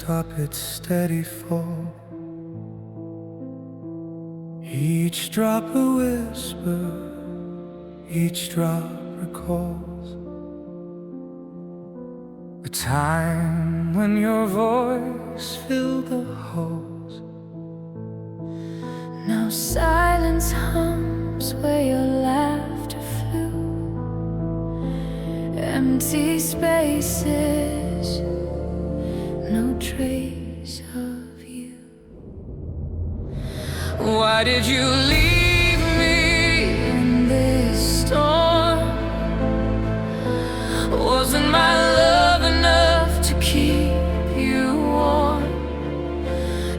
stop its steady fall. Each drop a whisper, each drop recalls a time when your voice filled the halls. Now silence hums where your laughter flew. Empty spaces, no trace of you. Why did you leave me in this storm? Wasn't my love enough to keep you warm?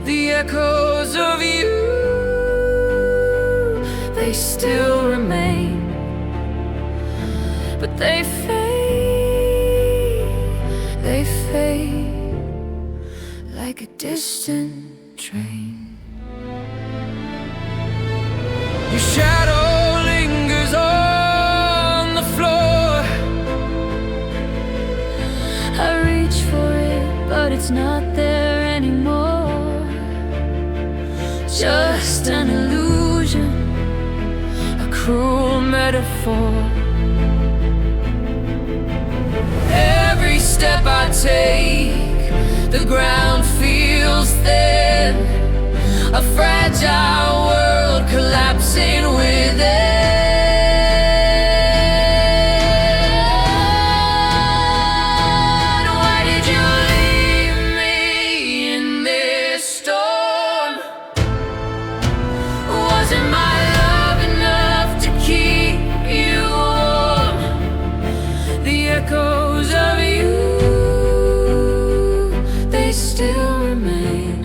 The echoes of you, they still remain, but they fade like a distant train. Your shadow lingers on the floor. I reach for it, but it's not there anymore. Just an illusion, a cruel metaphor. Every step I take, the ground feels thin, a fragile world collapsing within. Why did you leave me in this storm? Wasn't my love enough to keep you warm? The echoes of you, they still remain,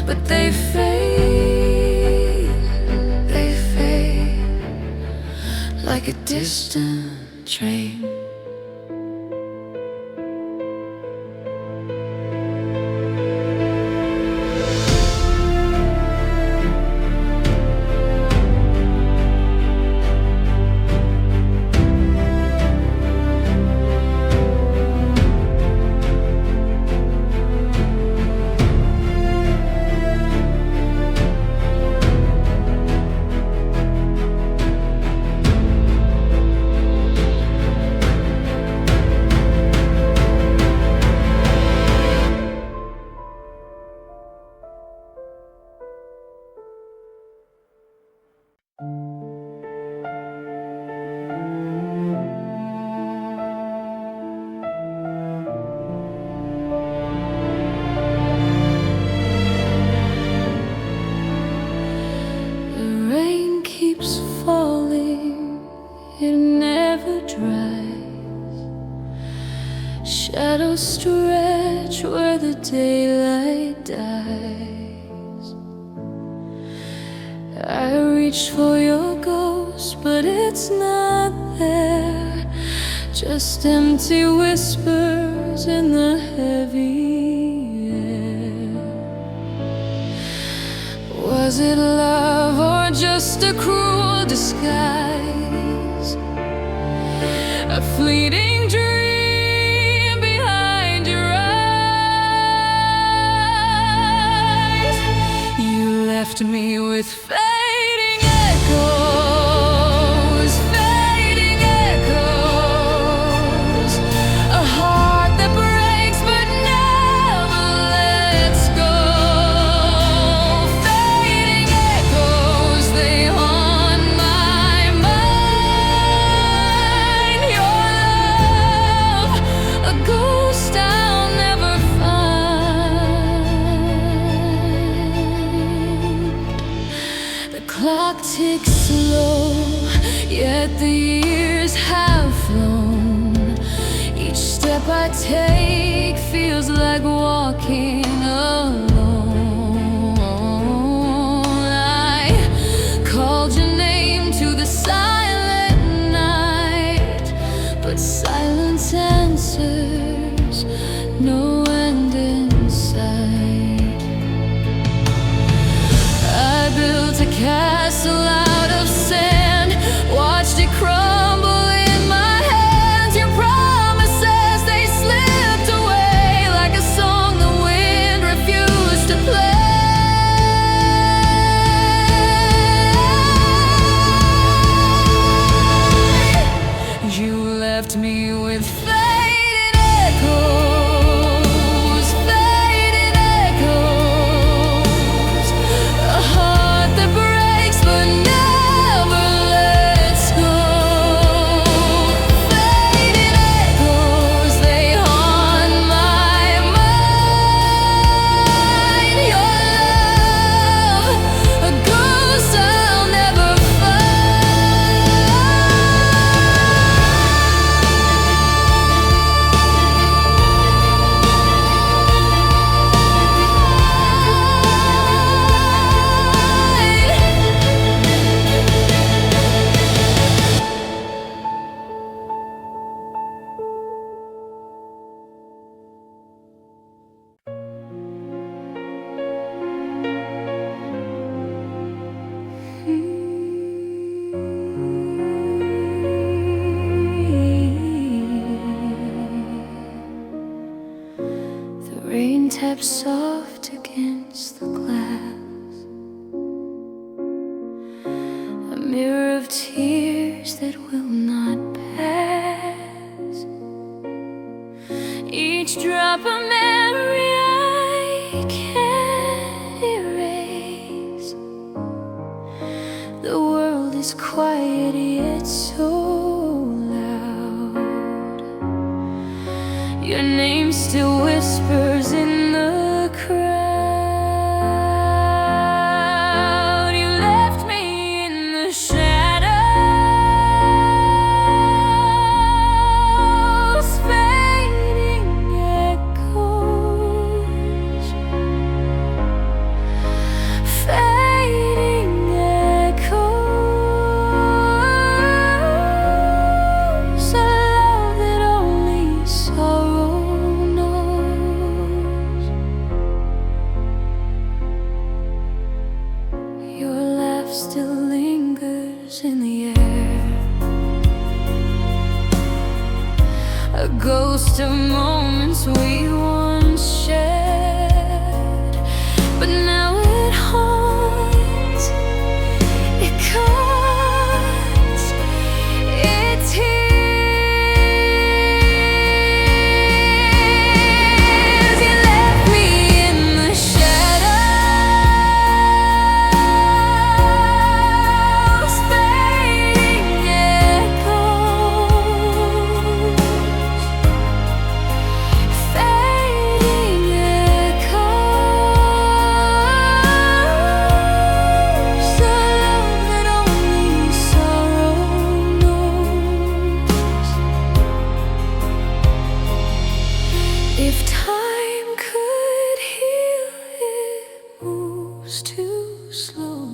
but they fade like a distant train. falling, it never dries. Shadows stretch where the daylight dies. I reach for your ghost, but it's not there. Just empty whispers in the heavy air. Was it love or just a cruel disguise? A fleeting dream behind your eyes. You left me with fading echoes, fading echoes. A heart that breaks but never lets go. Fading echoes, they haunt my mind. Your love, a ghost I'll never find. The clock ticks slow, yet the years have flown. Each step I take feels like walking alone. I called your name to the silent night, but silence answers, no end in sight. I built a castle out of sand, watched it crumble in my hands. Your promises, they slipped away like a me with fading echoes, fading echoes. A heart that breaks but never lets go. Fading echoes, they haunt my mind. Your love, a ghost I'll never The rain taps soft against the glass, a mirror of tears that will not pass. Each drop a memory I can't erase. The world is quiet yet so loud. Your name still whispers in the crowd. You left me in the shadows, fading echoes, fading echoes. A love that only sorrow knows. Your laugh still lingers in the air, a ghost of moments we once shared. But now it haunts, it cuts, it tears. You left me in the shadows, fading echoes, fading echoes. A love that only sorrow knows. If time could heal, it moves too slow.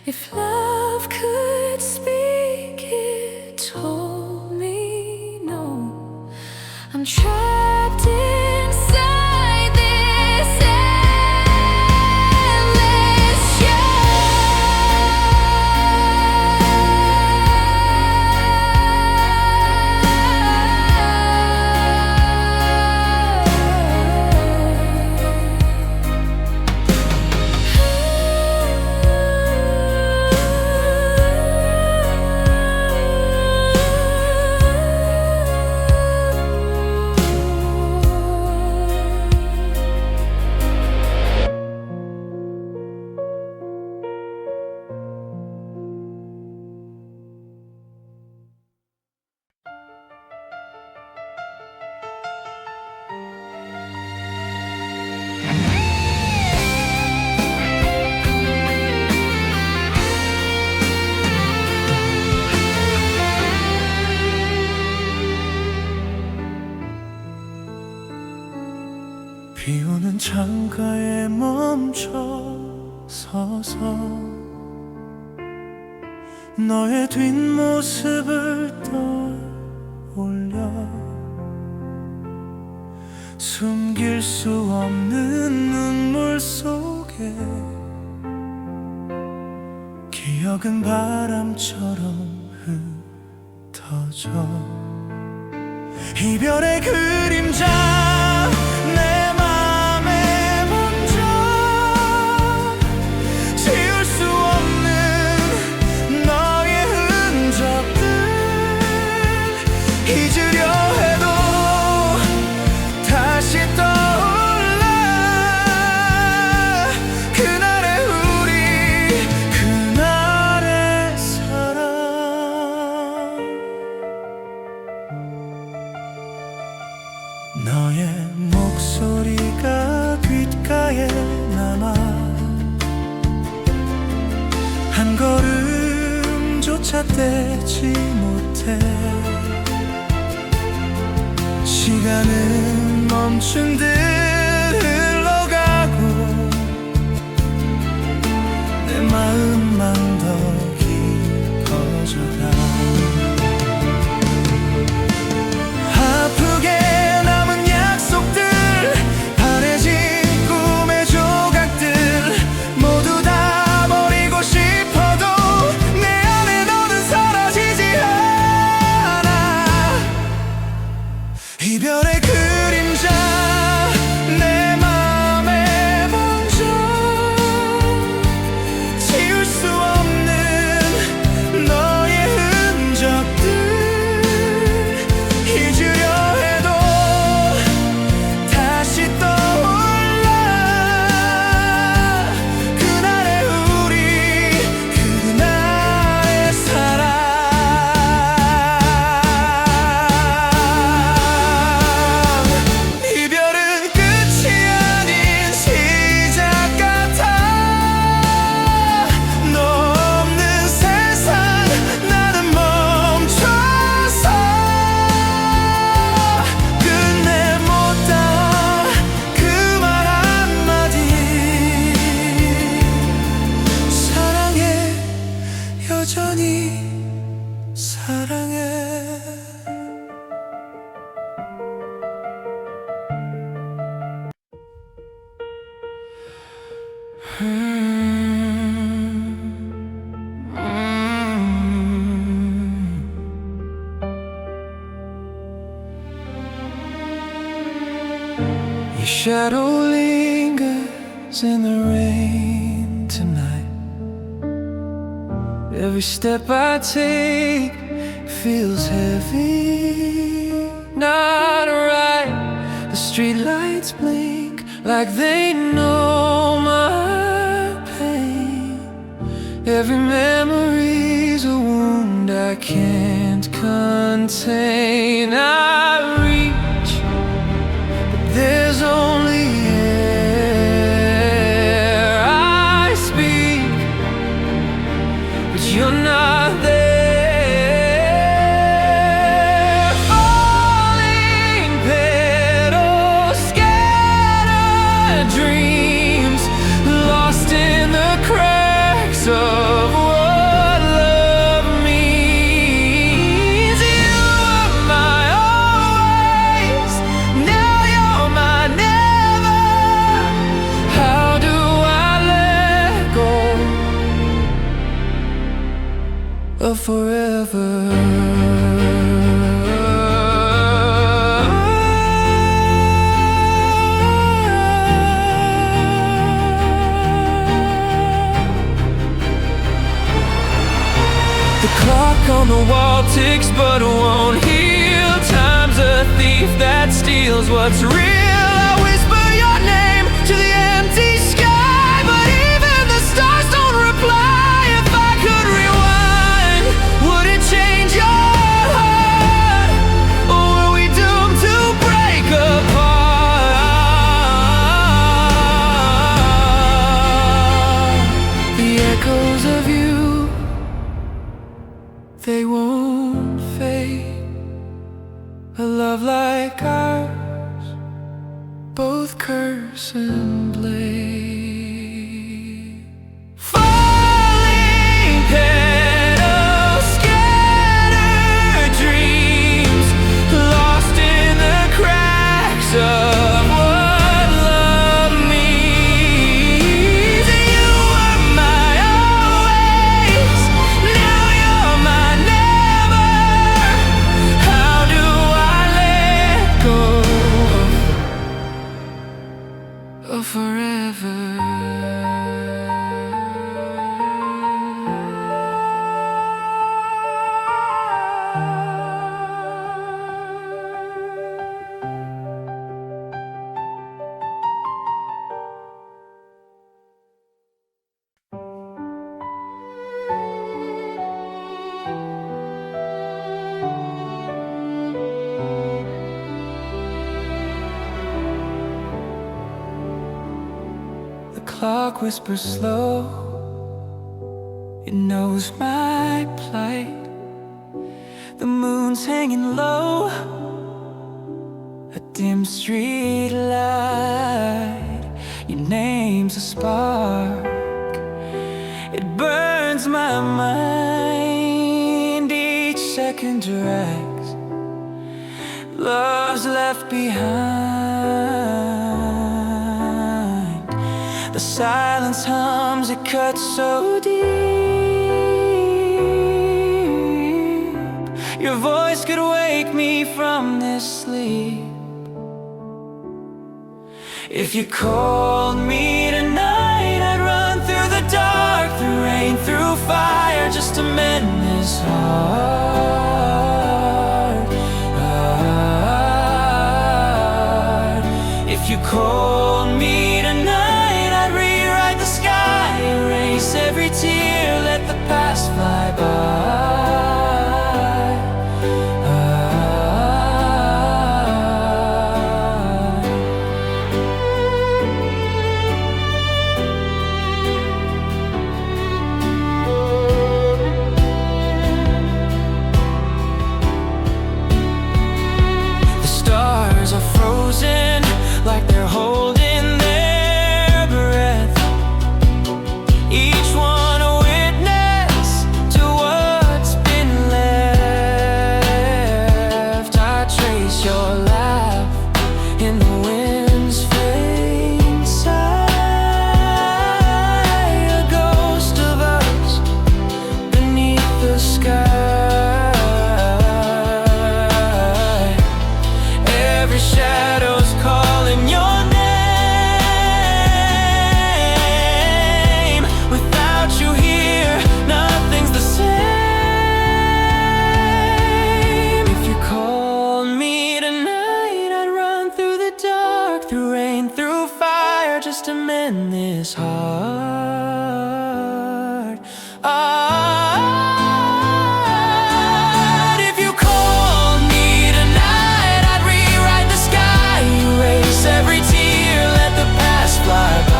If love could speak, it told me no. I'm trapped inside this endless 비 오는 창가에 멈춰 서서 너의 뒷모습을 떠올려 숨길 수 없는 눈물 속에 기억은 바람처럼 흩어져 이별의 그림자 내 맘에 먼저 지울 수 없는 너의 흔적들 이제 잊으려 해도 다시 떠올라 그날의 우리 그날의 사랑 너의 목소리가 귓가에 남아 한 걸음조차 떼지 못해 시간은 멈춘 듯 흘러가고 내 마음만 더 깊어져가 아프게 남은 약속들 바래진 꿈의 조각들 모두 다 버리고 싶어도 내 안에 너는 사라지지 않아 이별의 그림자 내 맘에 번져 지울 수 없는 너의 흔적들 잊으려 해도 다시 떠올라 그날의 우리 그날의 사랑 이별은 끝이 아닌 시작 같아 너 없는 세상 나는 멈춰서 끝내 못다 그 말 한마디 사랑해 여전히 사랑해 Your shadow lingers in the rain tonight. Every step I take feels heavy. Not right. The streetlights blink like they know my pain. Every memory's a wound I can't contain. I reach, but there's only air. I speak, but you're not there. Falling petals, scattered dreams, lost in the cracks of what love means. You were my always, now you're my never. How do I let go of forever? The clock on the wall ticks but won't heal. Time's a thief that steals what's real. I whisper your name to the empty sky, but even the stars don't reply. If I could rewind, would it change your heart? Or were we doomed to break apart? The echoes of you, they won't fade. A love like ours, both curse and blame. Falling petals, scattered dreams, lost in the cracks of what love means. You were my always, now you're my never. How do I let go of forever? clock whispers slow. It knows my plight. The moon's hanging low, a dim street light. Your name's a spark, it burns my mind. Each second drags, love's left behind. The silence hums, it cuts so deep. Your voice could wake me from this sleep. If you called me tonight, I'd run through the dark, through rain, through fire, just to mend this heart. If you called me tonight, I'd rewrite the sky, erase every tear, let the past fly by. Like they're holding their breath, each one a witness to what's been left. I trace your laugh in the wind's faint sigh, a ghost of us beneath the sky. Every shadow's calling your name. Without you here, nothing's the same. If you called me tonight, I'd run through the dark, through rain, through fire, just to mend this heart. If you called me tonight, I'd rewrite the sky, erase every tear, let the past fly by.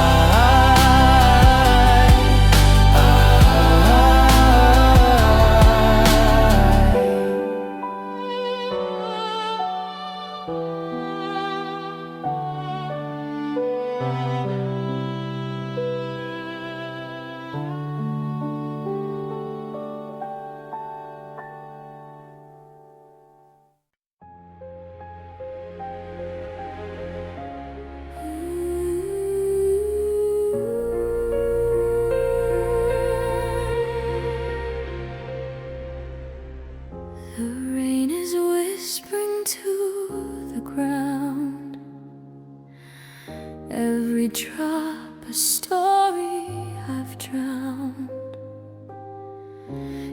The rain is whispering to the ground, every drop a story I've drowned.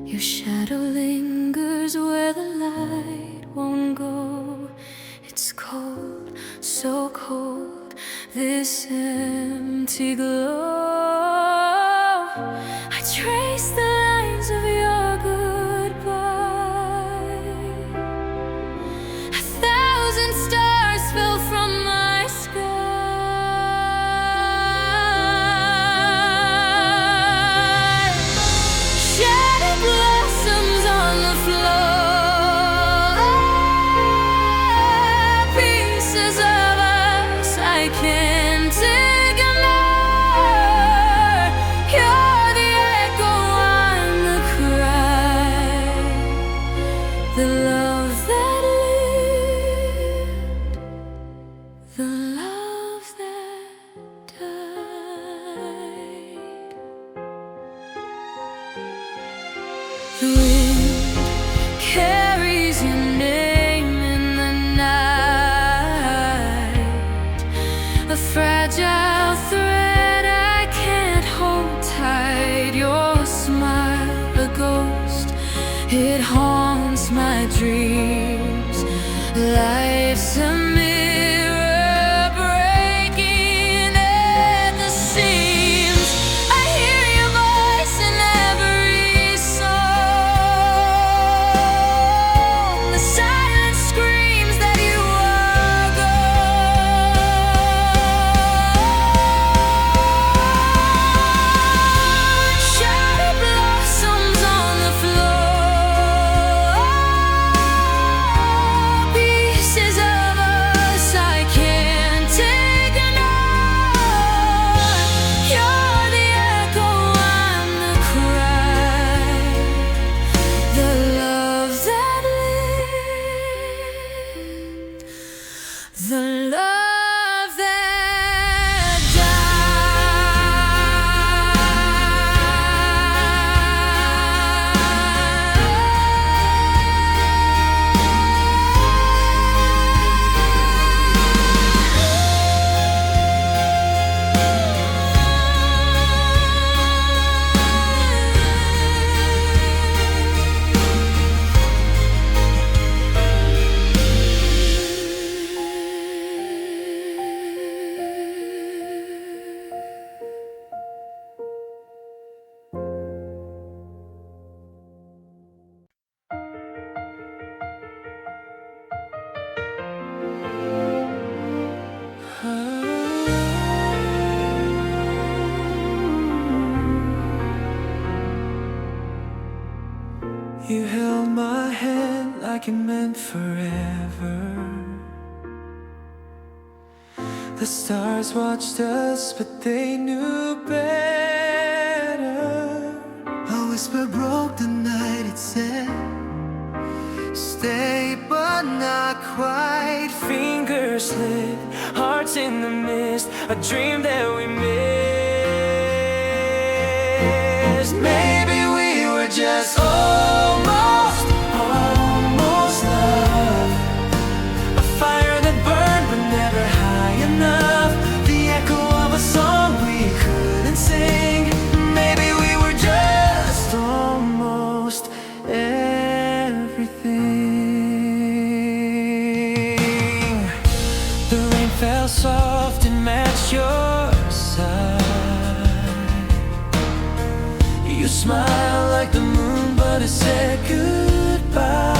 Your shadow lingers where the light won't go. It's cold, so cold, this empty glow. I trace the lines of your goodbye. A thousand stars fell from my sky. Shattered blossoms on the floor, pieces of us I can't ignore. You're the echo, I'm the cry, the love that lived, the love that died. The wind carries your name in the night, a fragile thread I can't hold tight. Your smile, a ghost, it haunts my dreams. Life's a mirror breaking at the seams. I hear your voice in every song. The silence screams that you are gone. the love that You held my hand like it meant forever. The stars watched us, but they knew better. A whisper broke the night, it said, stay but not quite. Fingers slip, hearts in the mist, a dream that we missed. Maybe we were just almost love. A fire that burned but never high enough. The echo of a song we couldn't sing. Maybe we were just almost everything. The rain fell soft and matched your side. You smiled like the moon, but it said goodbye.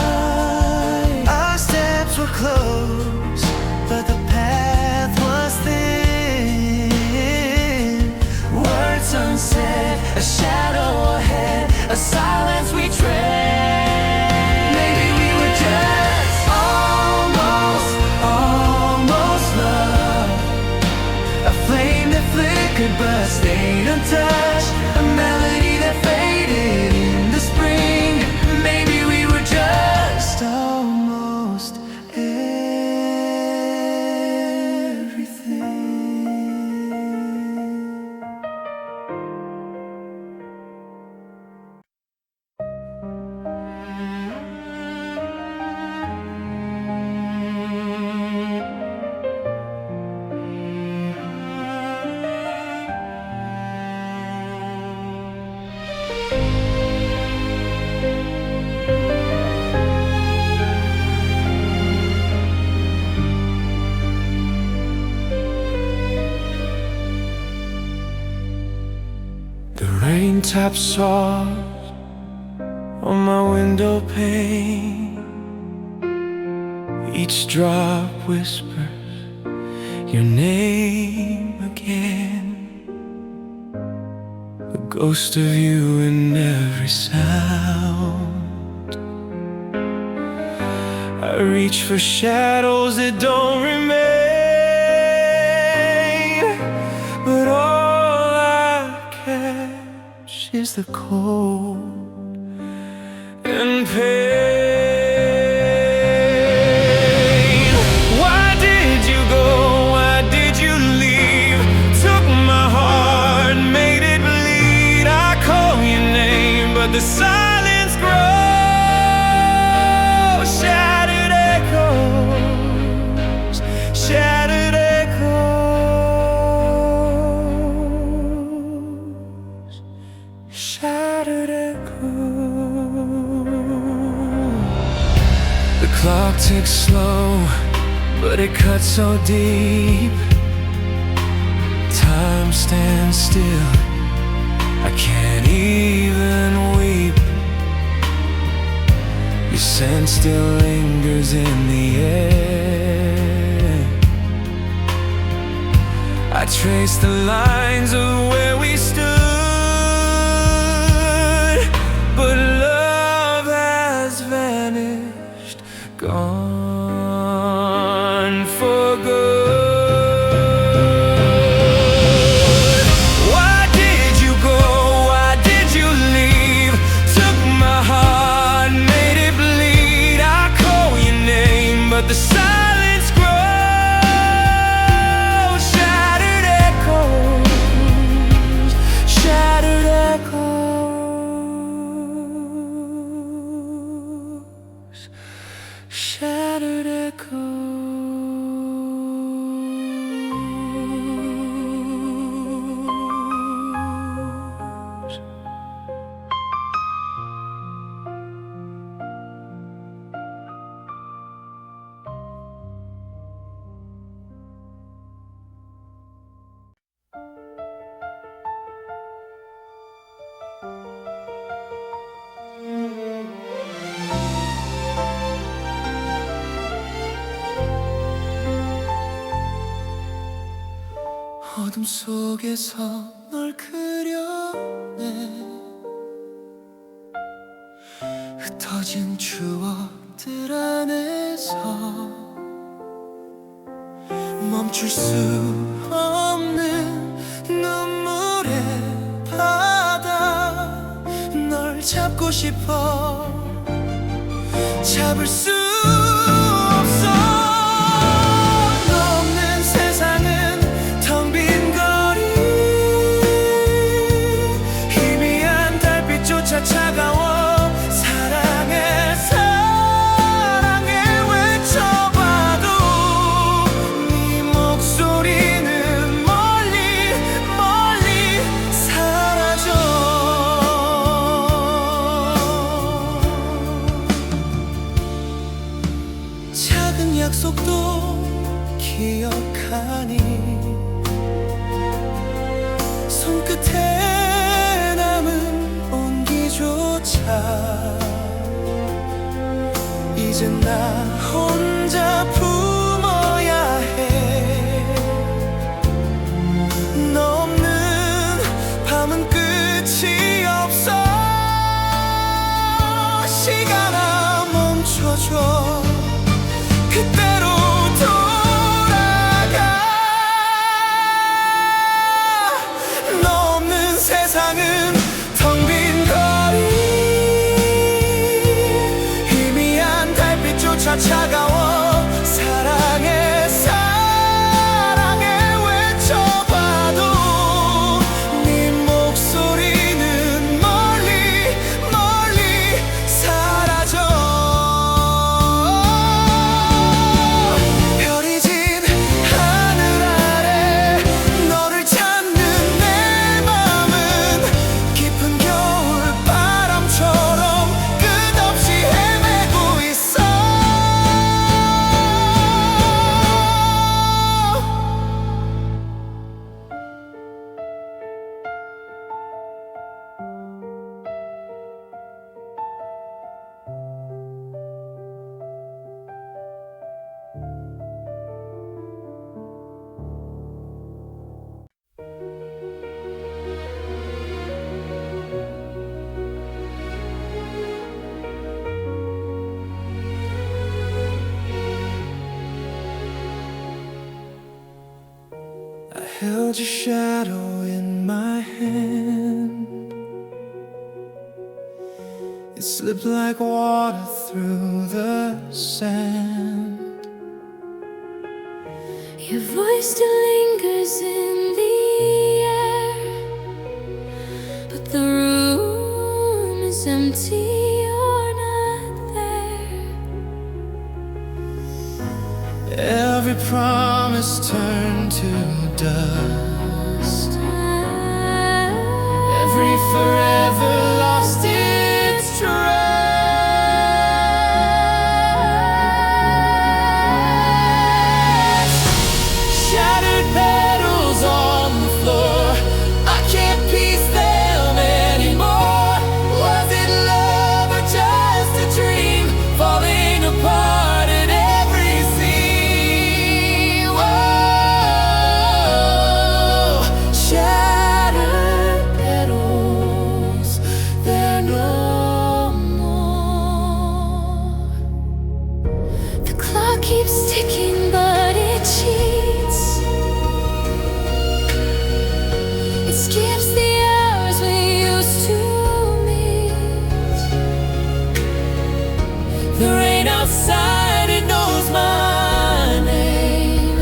Our steps were close, but the path was thin. Words unsaid, a shadow ahead, a silence we tread. Maybe we were just almost love. A flame that flickered but stayed untouched. A melody that faded in the spring. Maybe we were just almost everything. The rain taps soft on my window pane. Each drop whispers your name again. The ghost of you in every sound. I reach for shadows that don't remain, but all I catch is the cold and pain. Why did you go? Why did you leave? Took my heart, made it bleed. I call your name, but the silence grows. Shattered echoes, shattered echoes, shattered echoes. The clock ticks slow, but it cuts so deep. Time stands still, I can't even weep. Your scent still lingers in the air. I trace the lines of where we stood, but love has vanished, gone for good. Why did you go? Why did you leave? Took my heart, made it bleed. I call your name, but the silence grows. 어둠 속에서 널 그려내 흩어진 추억들 안에서 멈출 수 없는 눈물의 바다 널 잡고 싶어 잡을 수 없어 너 없는 세상은 텅 빈 거리 희미한 달빛조차 차가워 사랑해 사랑해 외쳐봐도 네 목소리는 멀리 멀리 사라져 작은 약속도 기억하니 손끝에 남은 온기조차 이젠 나 혼자 품어야 해 너 없는 밤은 끝이 없어 시간아 멈춰줘 그때로 돌아가 너 없는 세상은 텅 빈 거리 희미한 달빛조차 차가워 사랑해 사랑해 외쳐봐도 네 목소리는 멀리 멀리 사라져 별이 진 하늘 아래 너를 찾는 내 맘은 깊은 겨울 바람처럼 끝없이 헤매고 있어 I held your shadow in my hand. It slipped like water through the sand. Your voice still lingers in the air, but the room is empty, you're not there. Every promise turned to dust. Every forever lost its trust. Shattered petals on the floor. I can't piece them anymore. Was it love or just a dream falling apart at every seam? Whoa. Shattered petals, they're no more. The clock keeps ticking, but it cheats. It skips the hours we used to meet. The rain outside, it knows my name.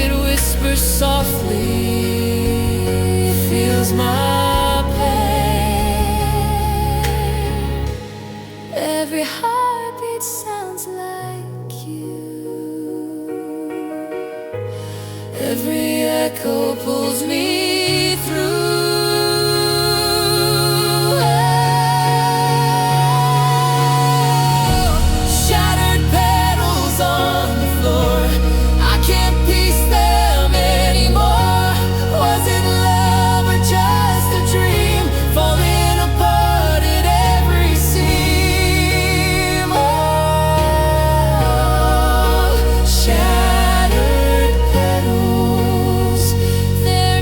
It whispers softly, it feels my pain. Every heartbeat sounds like you. Every echo pulls me through. Shattered petals on the floor. I can't piece them anymore. Was it love or just a dream falling apart at every seam? Oh, shattered petals, They're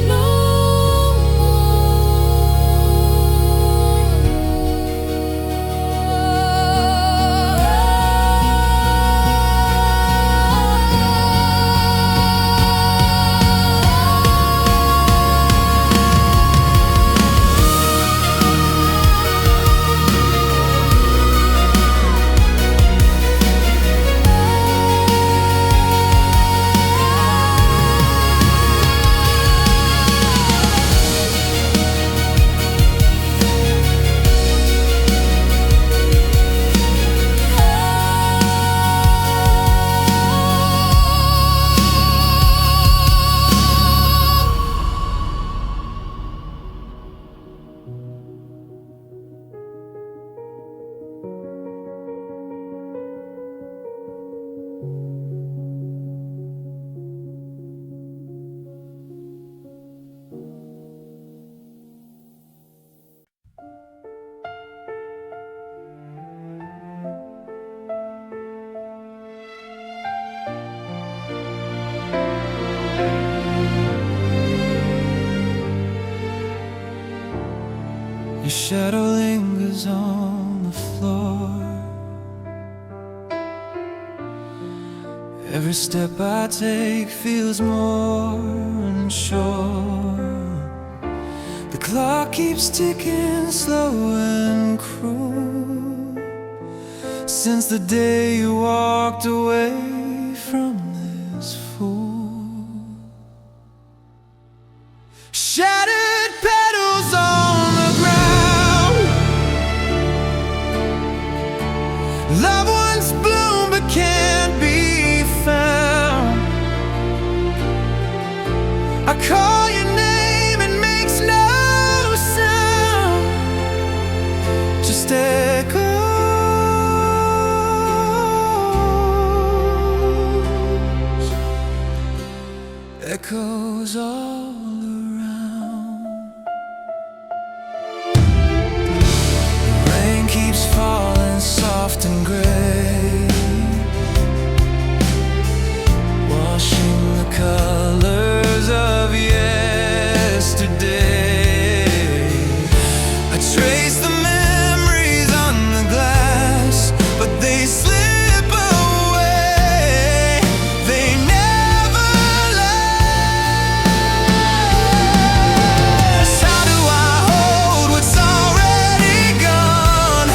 Your shadow lingers on the floor. Every step I take feels more unsure. The clock keeps ticking slow and cruel since the day you walked away from this fool. Shattered petals on the ground, loved ones bloom but can't be found. I call your name, it makes no sound, just echoes, echoes all around. The rain keeps falling soft and gray, washing the colors of yesterday. I trace the memories on the glass, but they slip away. They never last. How do I hold what's already gone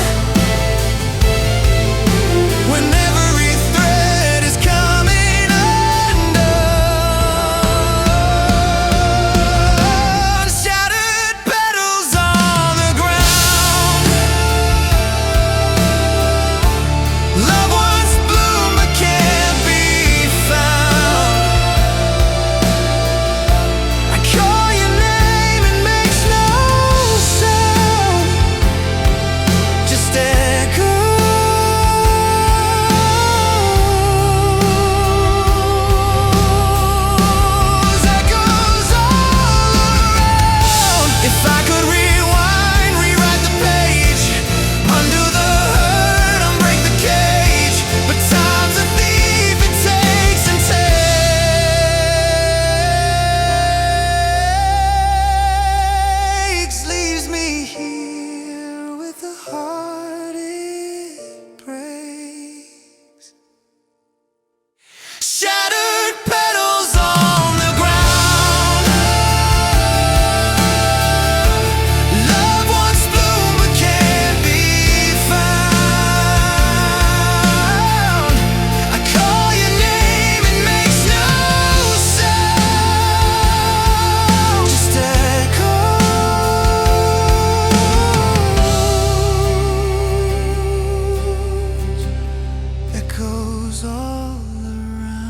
when every thread is coming undone? Shattered petals on the ground, loved ones bloom but can't be found. I call your name, it makes no sound, just echoes, echoes all around. If I could rewind, rewrite the page, undo the hurt, unbreak the cage, but time's a thief, it takes and takes, leaves me here with a heart it breaks. Shattered petals on the ground, loved ones bloom but can't be found. I call your name, it makes no sound, just echoes, echoes all around.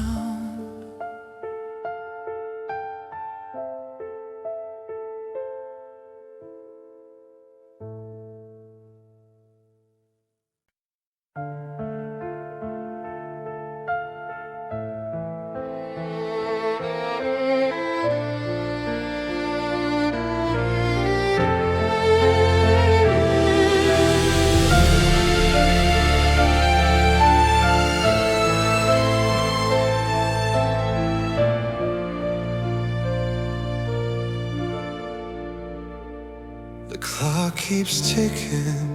The clock keeps ticking,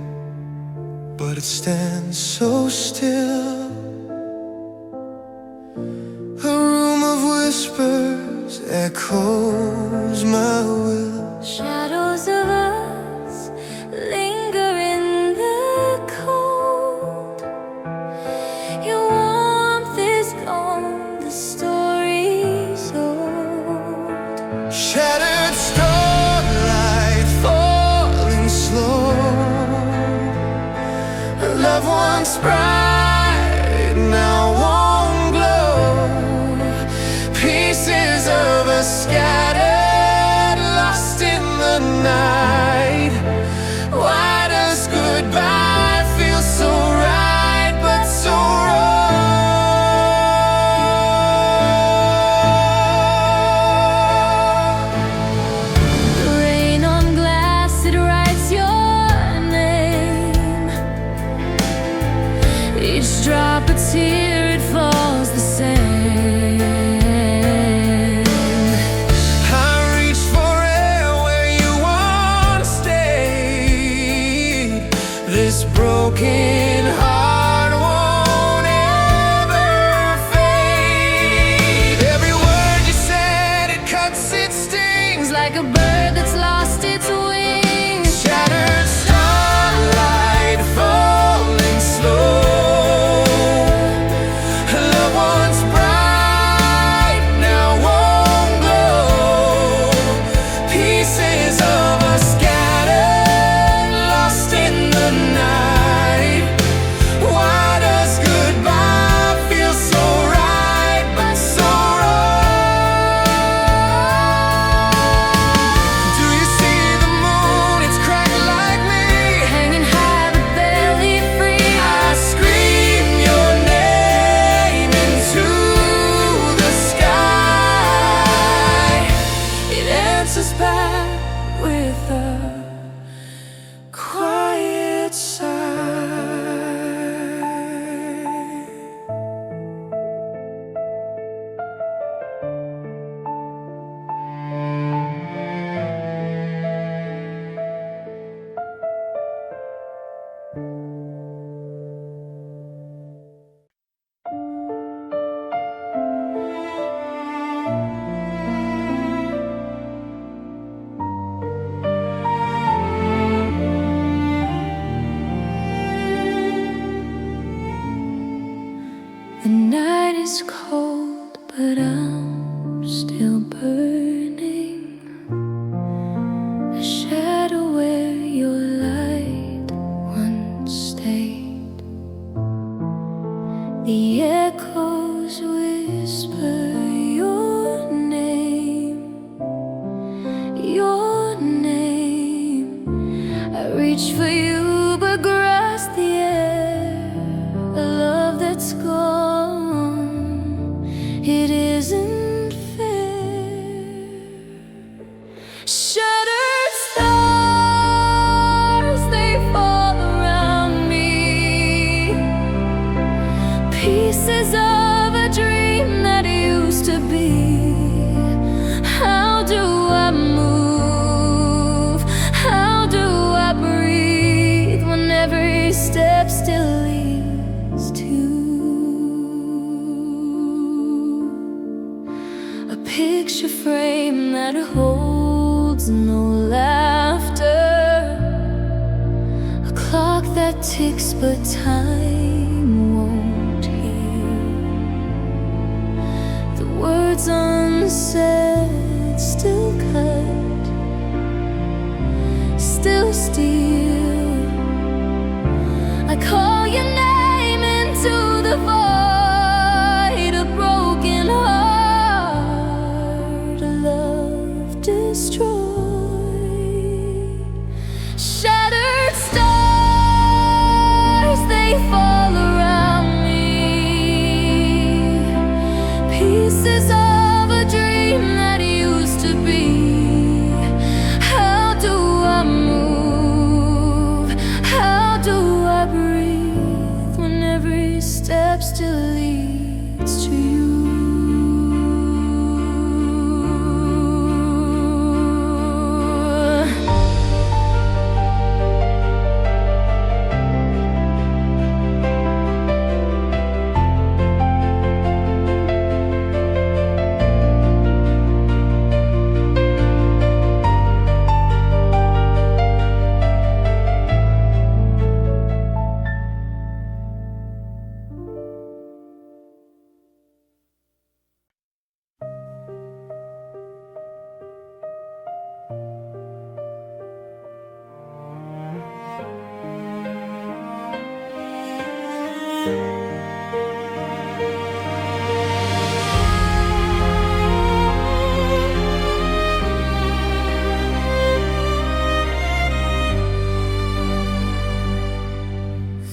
but it stands so still. A room of whispers echoes my will. Shadows of us linger in the cold. Your warmth is gone, the story's old. Shattered starlight falling slow, loved ones bright now won't glow. Pieces of us scattered, lost in the night. Why does goodbye feel so right but so wrong? Rain on glass, it writes your name. like a bird that's lost its wings. Shattered starlight falling slow. Love once bright, now won't glow. Pieces of us scattered, lost in the night. Why does goodbye feel so right, but so wrong? Do you see the moon? It's cracked like me, Hanging high but barely free. I scream your name into the sky. It answers back with a quiet sigh. The night is cold, but I'm still burning. A shadow where your light once stayed. The echoes whisper your name, your name. I reach for you, but grasp the air. A love that's gone, it isn't fair. Shattered stars, they fall around me. Pieces of a dream that used to be. How do I move? How do I breathe when every step still leads to a picture frame that holds no laughter, a clock that ticks but time won't heal, the words unsaid still cut, still steal. I call your name into the void, a broken heart, a love destroyed. Shattered stars, they fall around me. Pieces of a dream that used to be. How do I move? How do I breathe when every step still leads to you?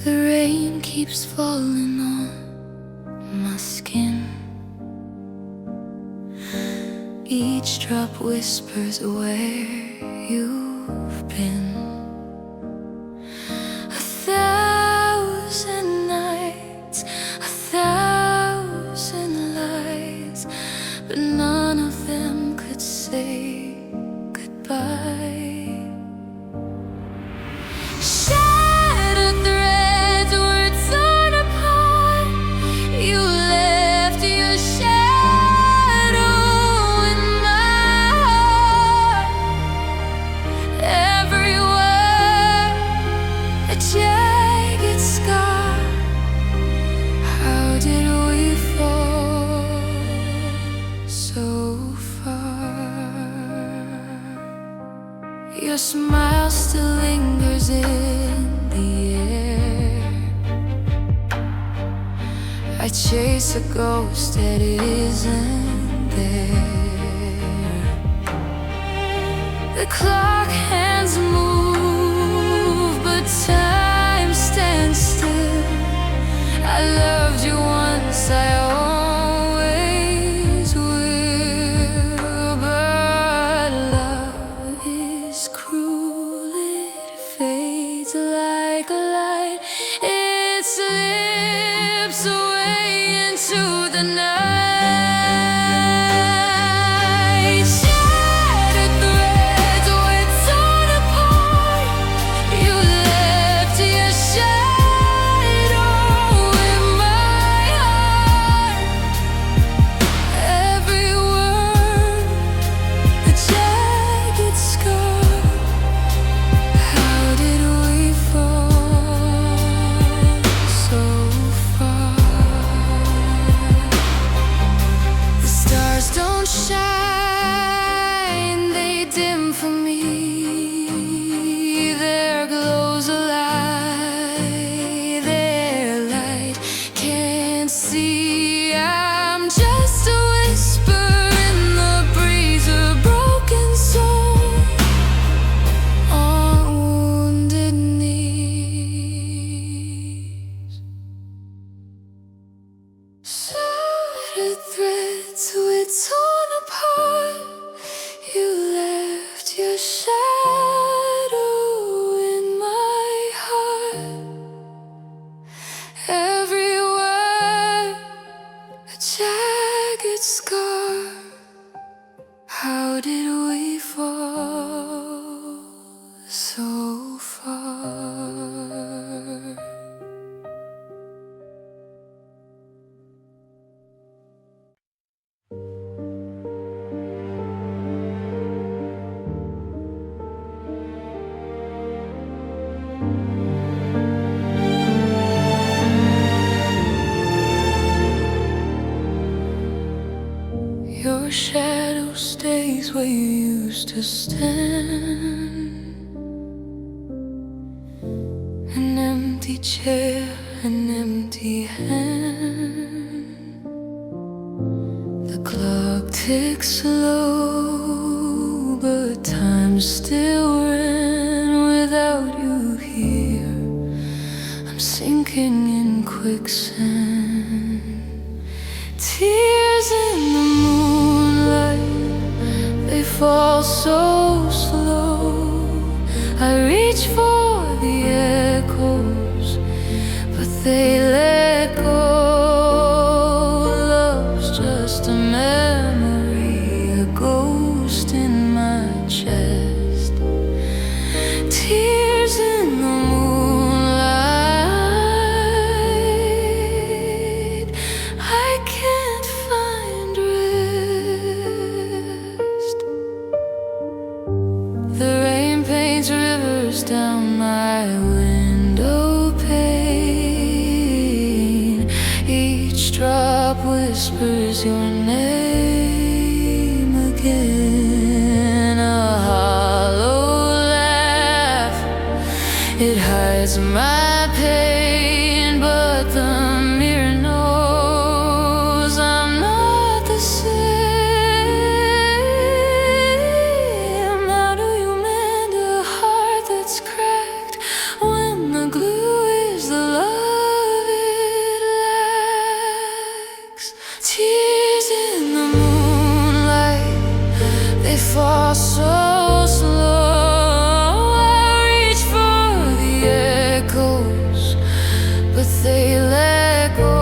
The rain keeps falling on my skin. Each drop whispers where you've been. 1,000 nights, 1,000 lies, but none of them could say goodbye. Shattered threads were torn apart. You left your shadow in my heart. Your smile still lingers in the air. I chase a ghost that isn't there. The clock hands move, but time stands still. I loved you once, I always will. But love is cruel, it fades like a light. It slips away into the night. Shattered threads were torn apart. You left your shadow in my heart. Every word, a jagged scar. How did we fall so far? The stars don't shine, they dim for me. Their glow's a lie, their light can't see. I'm just a whisper in the breeze, a broken soul on wounded knees. Shattered threads were torn apart. You left your shadow in my heart. Every word, a jagged scar. How did we fall so far? Your shadow stays where you used to stand. An empty chair, an empty hand. The clock ticks slow, but time still ran without you here. I'm sinking in quicksand. Tears in the moonlight, they fall so slow. I reach for the echoes, but they let go. Love's just a memory, a ghost in my chest. Tears in the moonlight, I can't find rest. The rain paints rivers down my window pane. Each drop whispers your name again. A hollow laugh, it hides my pain, but the mirror knows I'm not the same. How do you mend a heart that's cracked when the glue is the love it lacks? Tears in the moonlight, they fall so slow. I reach for the echoes, but they let go.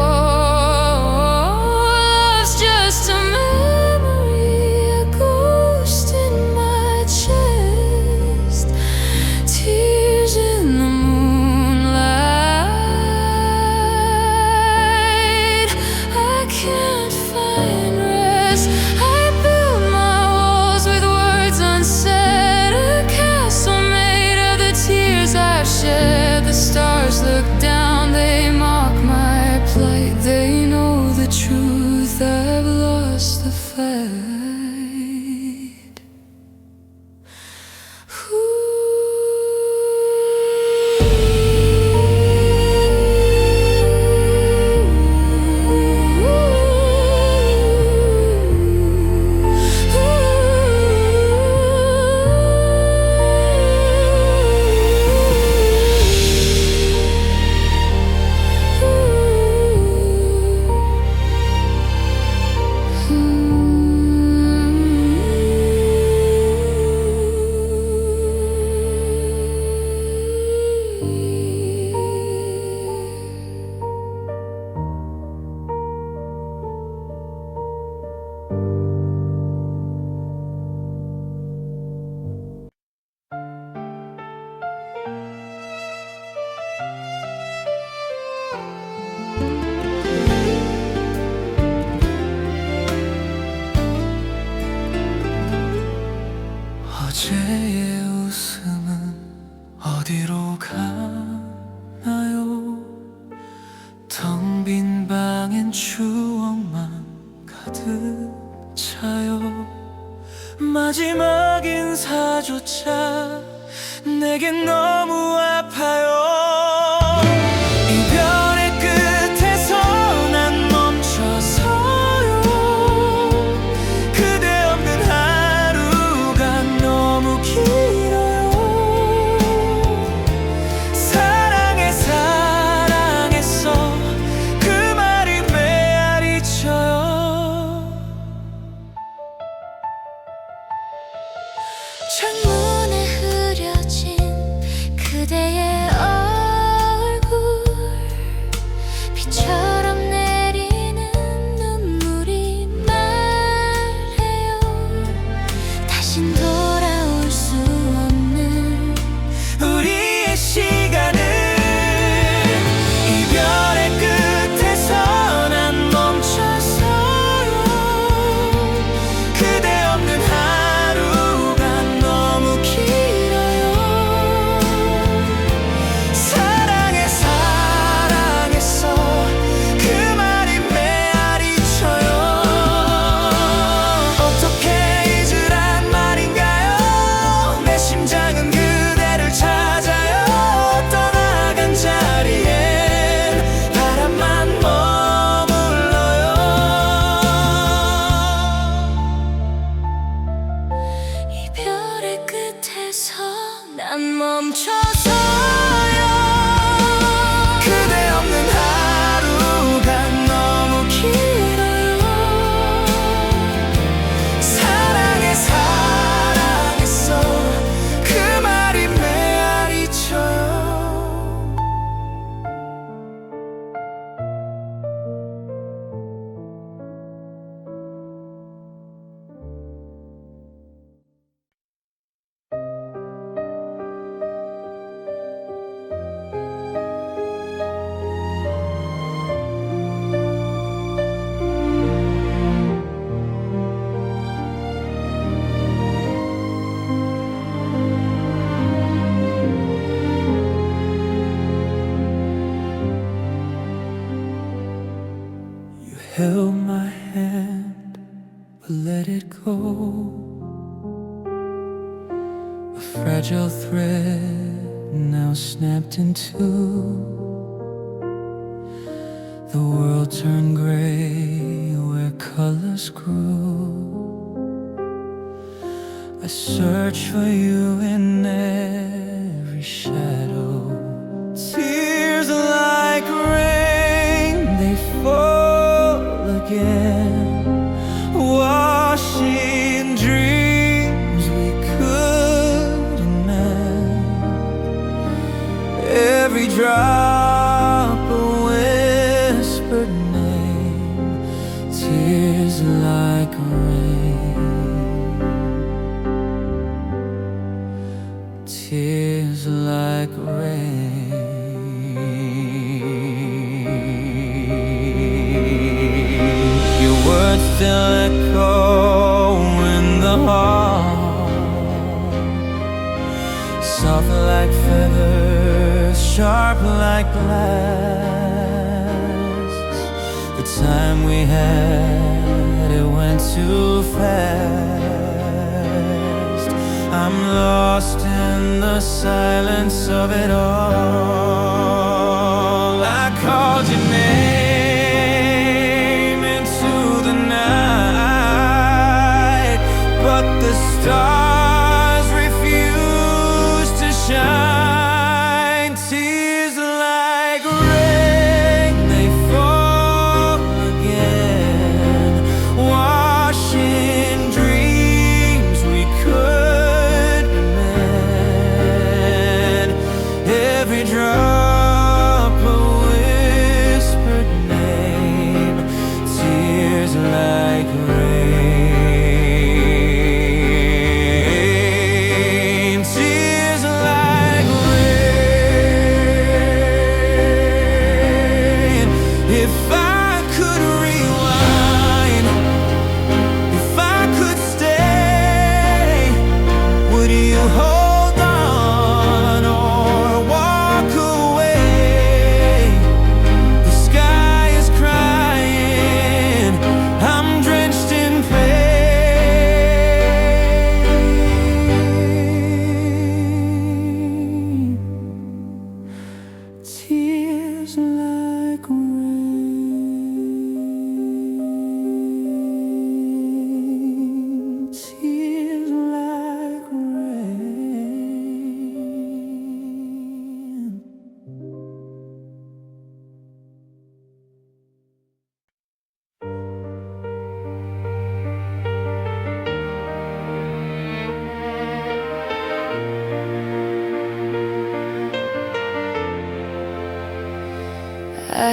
Love's just a memory, a ghost in my chest. Tears in the moonlight, I can't find rest. I build my walls with words unsaid. 차요. 마지막 인사조차 내겐 너무 아파요. 이별의 끝에서 난 멈춰서요. 그대 없는 하루가 너무 길어요. 사랑했어 그 말이 메아리 쳐요. 창문에 흐려진 그대의 얼굴, 비처럼 내리는 눈물이 말해요. 다신 돌아올 수 없는 우리의 시간은 이별의 끝에서 난 멈춰서요. 그대 없는 하루가 너무 길어요. 사랑했어 그 말이 메아리 쳐요. 어떻게 잊으란 말인가요? 내 심장은 그대를 찾아요. 떠나간 자리엔 바람만 머물러요. 이별의 끝에서 난 멈춰서요. 그대 없는 하루가 너무 길어요. 사랑했어 그 말이 메아리 쳐요. You held my hand, but let it go. A fragile thread now snapped in two. The world turned gray where colors grew. I search for you in every shadow. Tears like rain, they fall again, washing dreams we couldn't mend. Every drop a whispered name, tears like rain, tears like rain. Your words still echo in the heart, soft like feathers, sharp like glass. The time we had, it went too fast. I'm lost in the silence of it all. I called your name into the night, but the stars refuse to shine. Tears like rain, they fall again, washing dreams we could mend. Every drop a whispered name, tears like rain.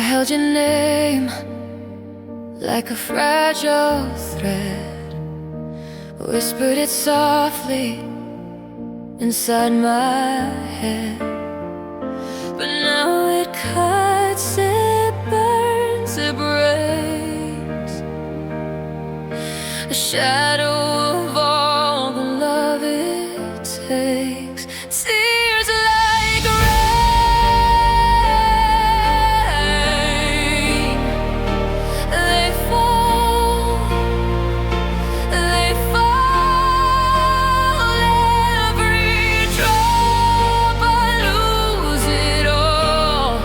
held your name like a fragile thread, whispered it softly inside my head. But now it cuts, it burns, it breaks, a shadow of all the love it takes. Tears like rain, they fall, every drop I lose it all.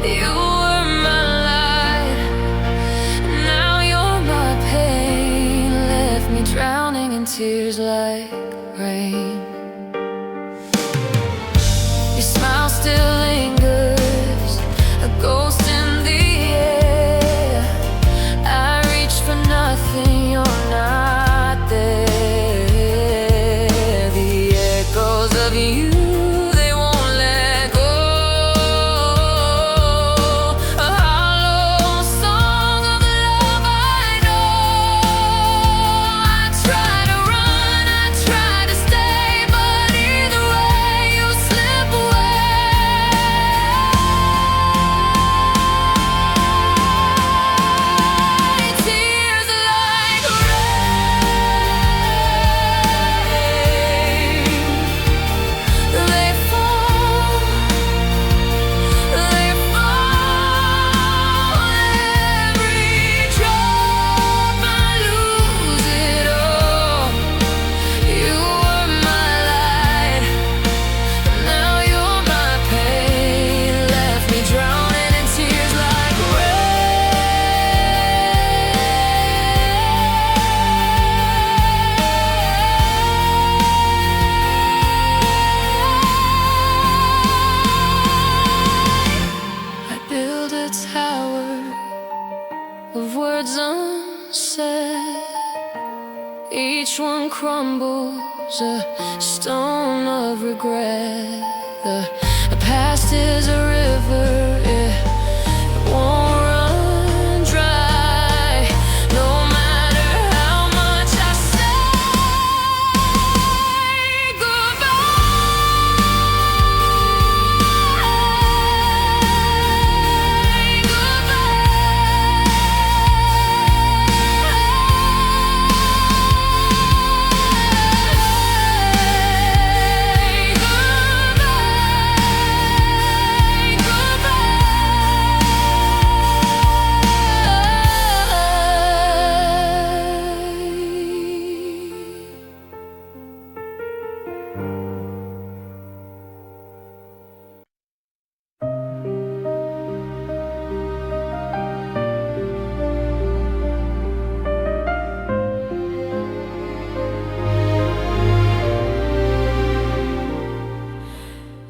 You were my light, now you're my pain, left me drowning in tears like rain. Your smile still lingers, a ghost in the air. I reach for nothing, you're not there. The echoes of you, they won't let go. A hollow song of love I know. I try to run, I try to stay, but either way you slip away. Tears like rain, they fall, every drop I lose it all. You were my light, now you're my pain, left me drowning in tears like I build a tower of words unsaid, each one crumbles, a stone of regret. The past is a river, it won't run dry, no matter how much I say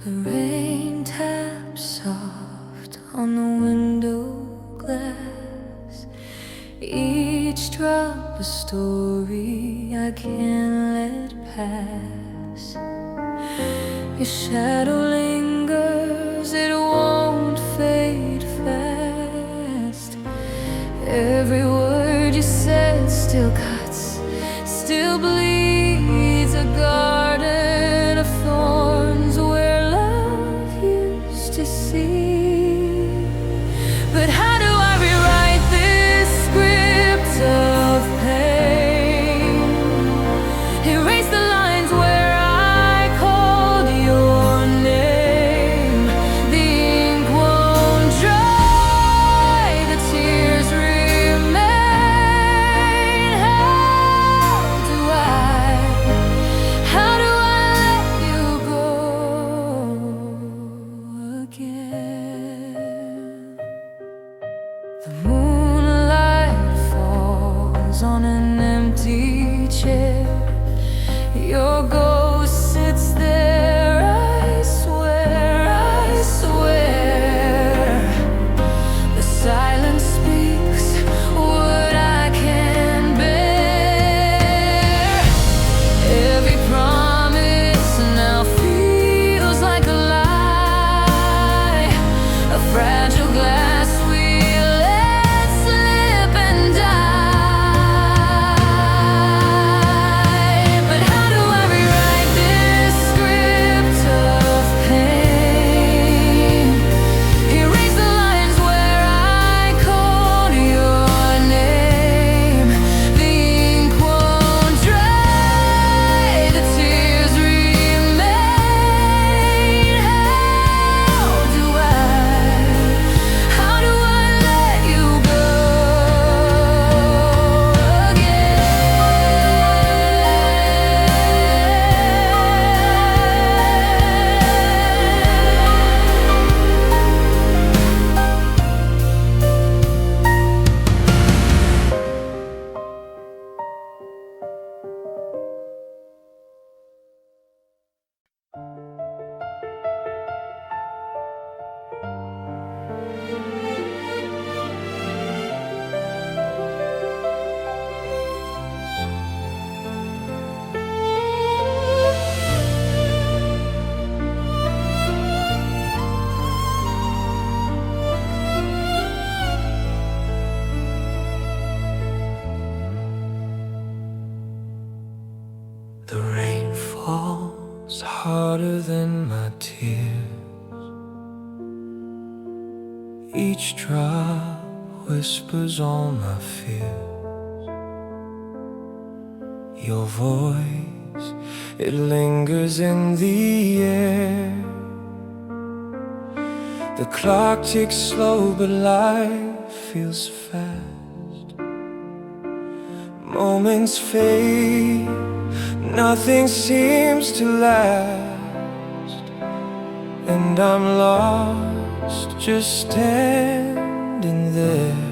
the rain taps soft on the window glass, each drop a story I can't let pass. Your shadow lingers, it won't fade fast. Every word you said still cuts, still bleeds, a garden of thorns where love used to see. But how do I rewrite this script of pain? Erase the lines where I called your name. The ink won't dry, the tears remain. How do I let you go again? The moonlight falls on an empty chair, your ghost sits there, I swear. The silence speaks what I can't bear. Every promise now feels like a lie, a fragile glass is harder than my tears. Each drop whispers all my fears. Your voice, it lingers in the air. The clock ticks slow, but life feels fast. Moments fade, nothing seems to last, and I'm lost, just standing there.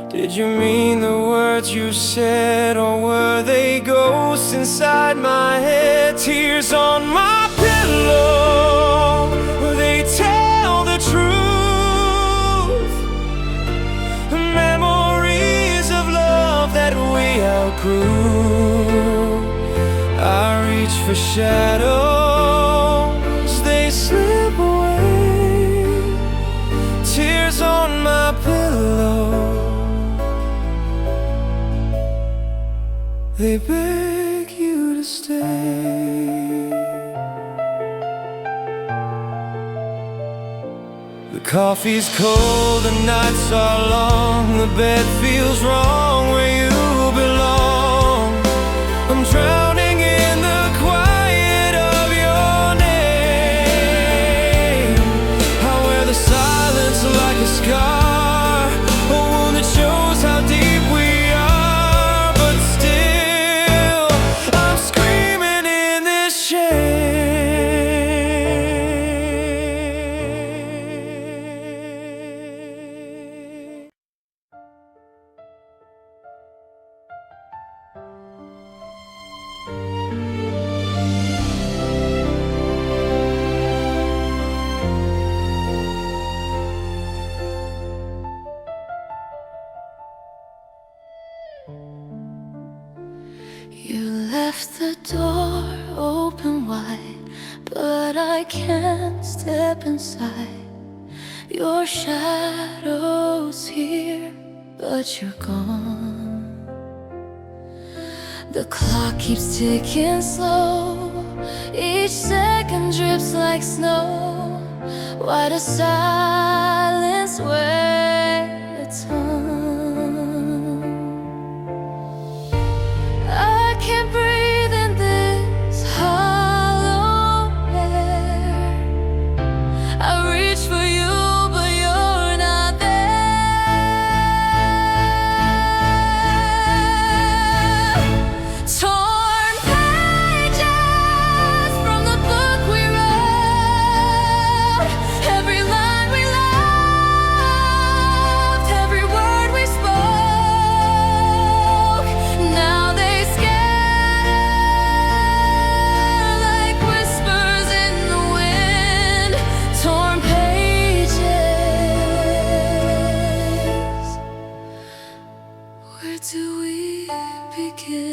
Did you mean the words you said, or were they ghosts inside my head? Tears on my pillow, where they tell the truth. Memories of love that we outgrew. I reach for shadows, they slip away. Tears on my pillow, they beg you to stay. The coffee's cold, the nights are long, the bed feels wrong where you belong. I'm drowning in the quiet of your name. I wear the silence like a scar, a wound that shows how deep we are. But still, I'm screaming in this shame. You left the door open wide, but I can't step inside. Your shadow's here, but you're gone. The clock keeps ticking slow, each second drips like snow. Why does silence wear a tongue? I can't breathe in this hollow air. I reach for you, but you're not there. Torn pages from the book we wrote. Every line we loved, every word we spoke. Now they scatter like whispers in the wind. Torn pages. Where do we begin?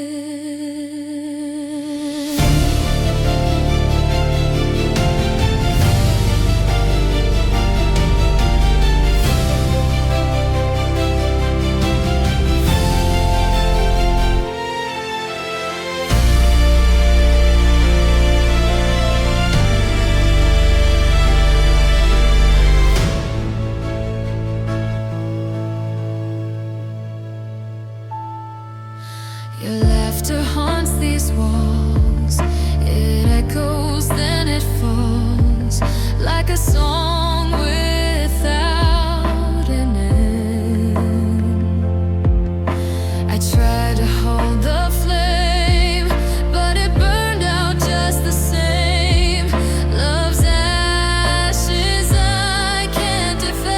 Your laughter haunts these walls. It echoes, then it falls like a song without an end. I tried to hold the flame, but it burned out just the same. Love's ashes I can't defend.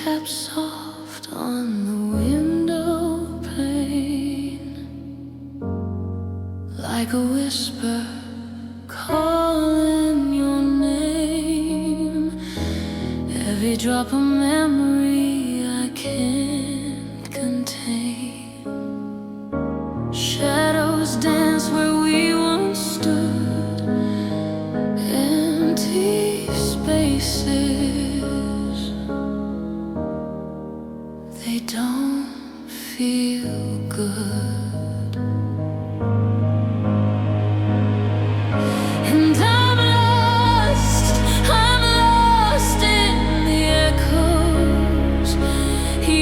tap soft on the window pane, like a whisper calling your name. Every drop of memory I can't contain. Shadows dance where we once stood, empty spaces. They don't feel good. And I'm lost in the echoes.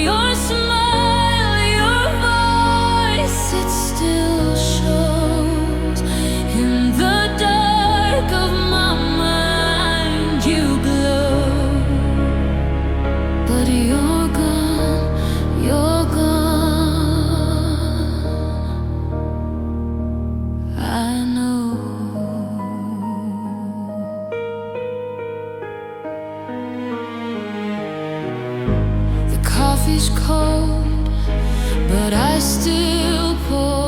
Your smile, your voice, it still shows. In the dark of my mind you glow. But you're gone, you're gone. I know. The coffee's cold, but I still pour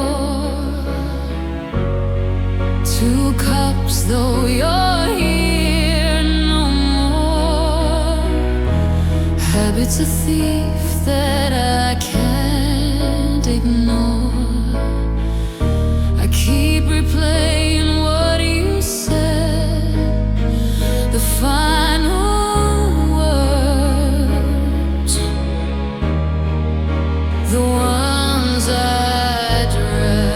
2 cups, though you're here no more. Habit's a thief that I can't ignore. I keep replaying what you said, the final words, the ones I dread.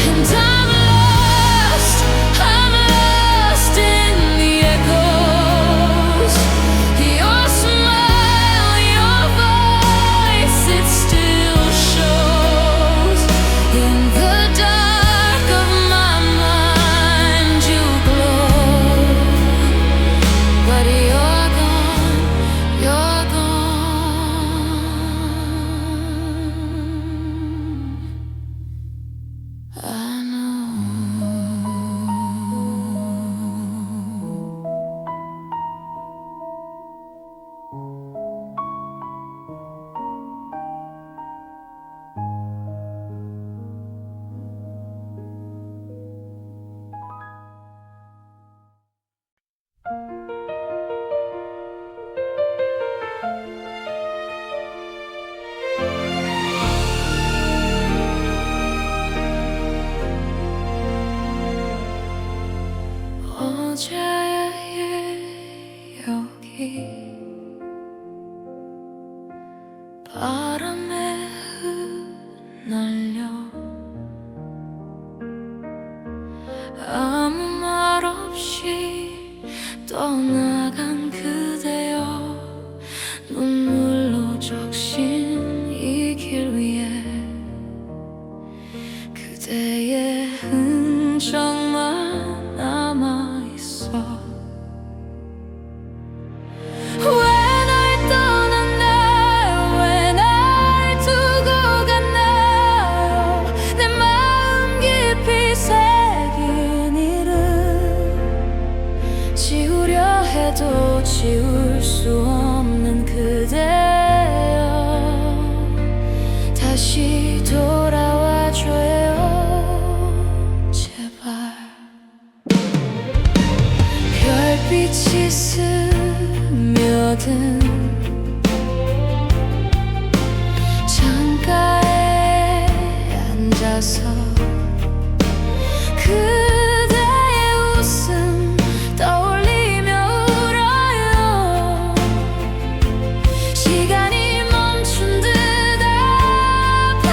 And I'm lost in the echoes. Your smile, your voice, it still shows. In the dark of my mind you glow. But you're gone, you're gone. I know. 어제의 여기 바람에 흩날려 아무 말 없이 떠나간 그대여, 눈물로 적신 이 길 위에 그대의 흔적만 남아있어. 왜 날 떠났나요? 왜 날 두고 갔나요? 내 마음 깊이 새긴 이름, 지우려 해도 지울 수 없는 그대여, 다시 돌아와줘요 제발. 별빛이 스며든 창가에 앉아서 그대의 웃음 떠올리며 울어요. 시간이 멈춘 듯 아파.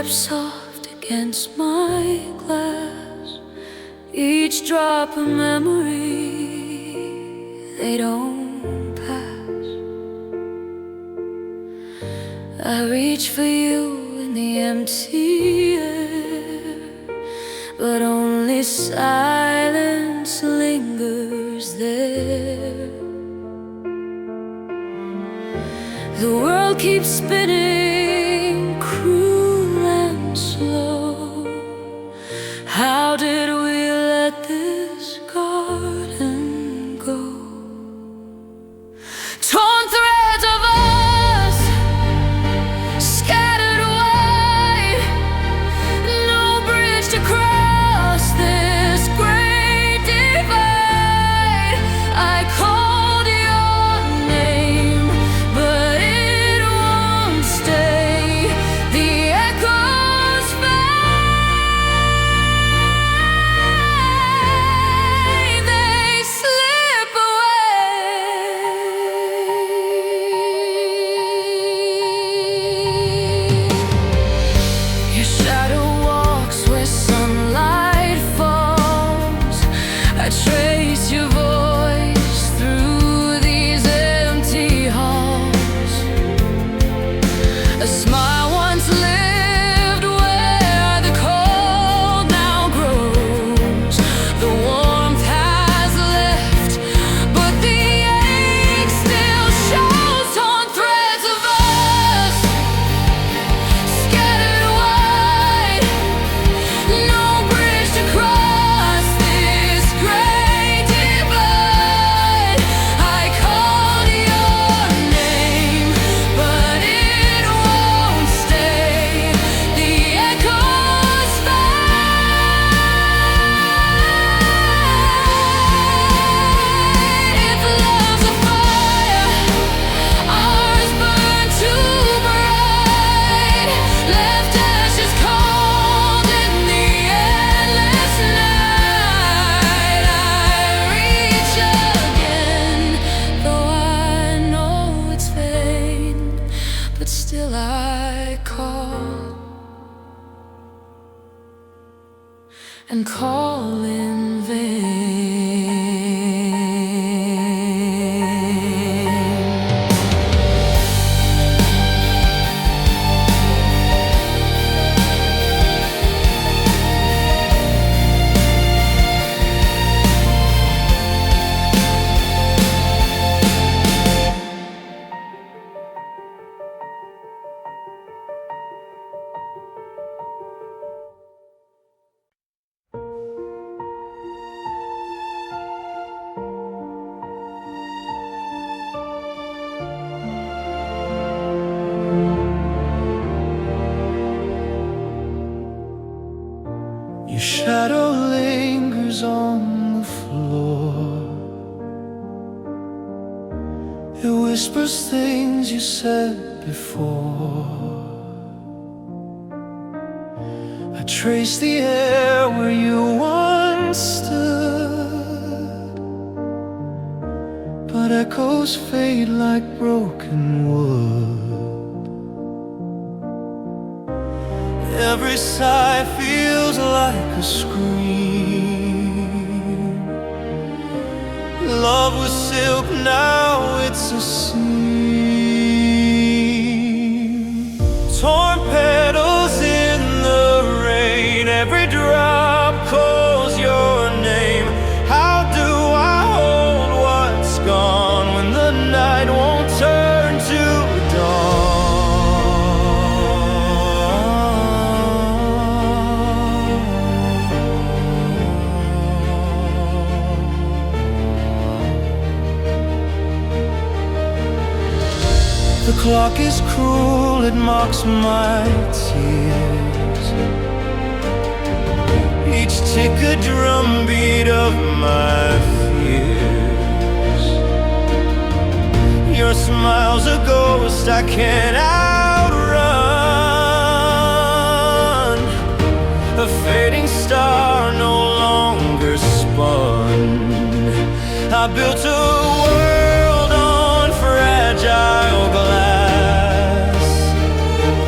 footsteps soft against my glass, each drop a memory they don't pass. I reach for you in the empty air, but only silence lingers there. The world keeps spinning, cruel and slow. How did we let this garden go? Torn threads of us, scattered wide, no bridge to cross this great divide. I called your name, but it won't stay. The echoes fade, they slip away. Your shadow walks where sunlight falls. I trace your voice through these empty halls. A smile once lived where the cold now grows. The warmth has left, but the ache still shows. Torn threads of us, scattered wide, no bridge to cross this great divide. I called your name, but it won't stay. The echoes fade. If love's a fire, ours burn too bright. Left ashes cold in the endless night. I reach again, though I know it's vain, but still I call and call in vain. Your shadow lingers on the floor. It whispers things you said before. I trace the air where you once stood, but echoes fade like broken wood. Every sigh feels like a scream. Love was silk, now it's a seam. Torn petals in the rain, every drop calls your name. How do I hold what's gone when the night won't turn to dawn? The clock is cruel, it mocks my tears. Each tick a drumbeat of my fears. Your smile's a ghost I can't outrun. A fading star no longer spun. I built a world on fragile glass.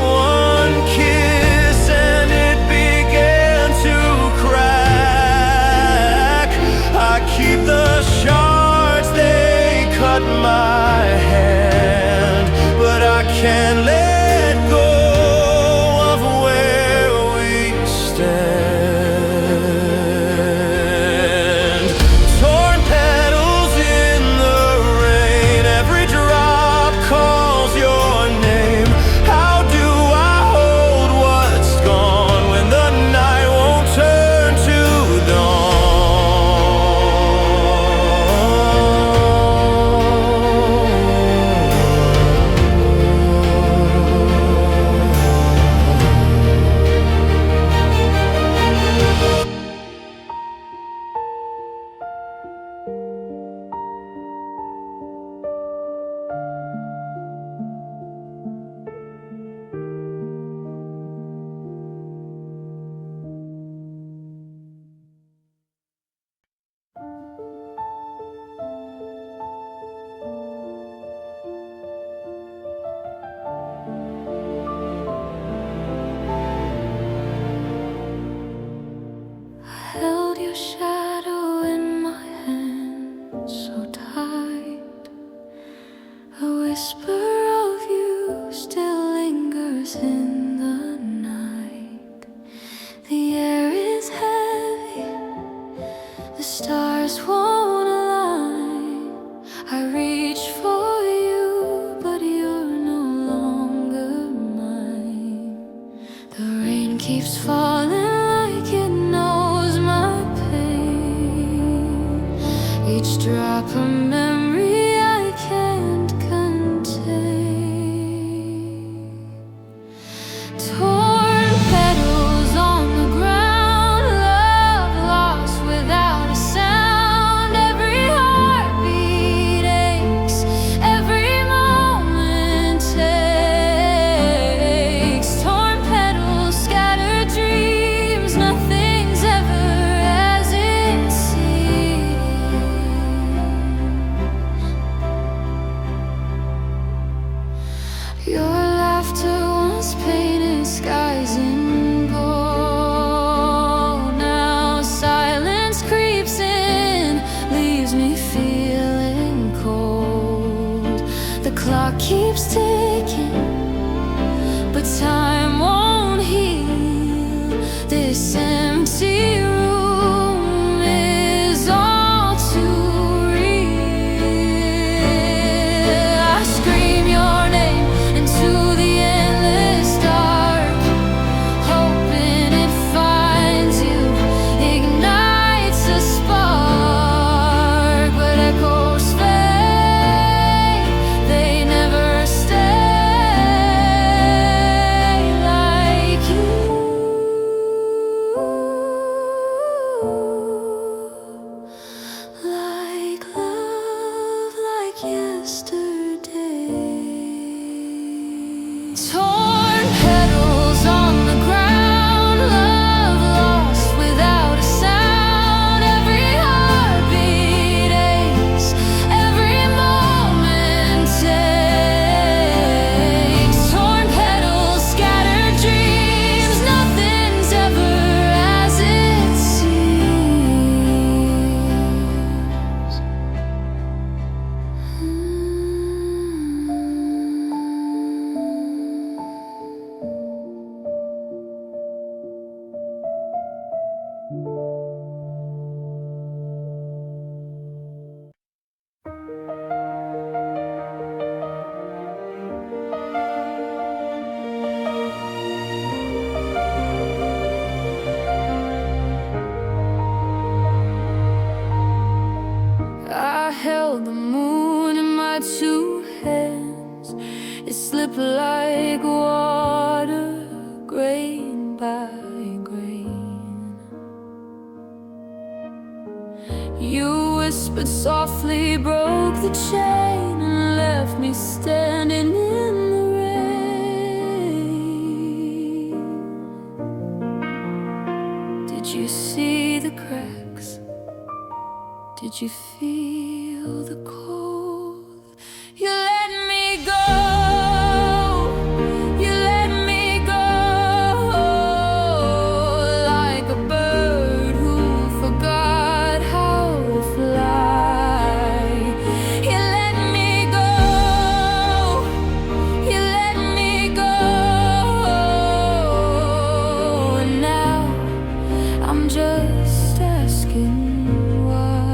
One kiss shadow in my hand so tight. A whisper of you still lingers in the night. The air is heavy, the stars won't align. I reach for you, but you're no longer mine. The rain keeps falling like it knows my pain. Each drop a memory I can't contain. Torn petals on the ground, love lost without a sound. Every heartbeat aches, every moment takes. Torn petals, scattered dreams, nothing's ever as it seems. Your laughter once painted skies in gold. Now silence creeps in, leaves me feeling cold. The clock keeps ticking, but time won't heal. This empty room is all too real. I scream your name into the endless dark, hoping it finds you, ignites a spark. But echoes fade, they never stay like you. Like love, like yesterday. Torn petals on the ground, love lost without a sound. Every heartbeat aches, every moment takes. Torn petals, scattered dreams, nothing's ever as it seems. I held the moon in my two hands. It slipped like water, grain by grain. You whispered softly, broke the chain, and left me standing in the rain. Did you see the cracks? Did you feel the cold? You let me go. You let me go. Like a bird who forgot how to fly. You let me go. You let me go. And now I'm just asking why.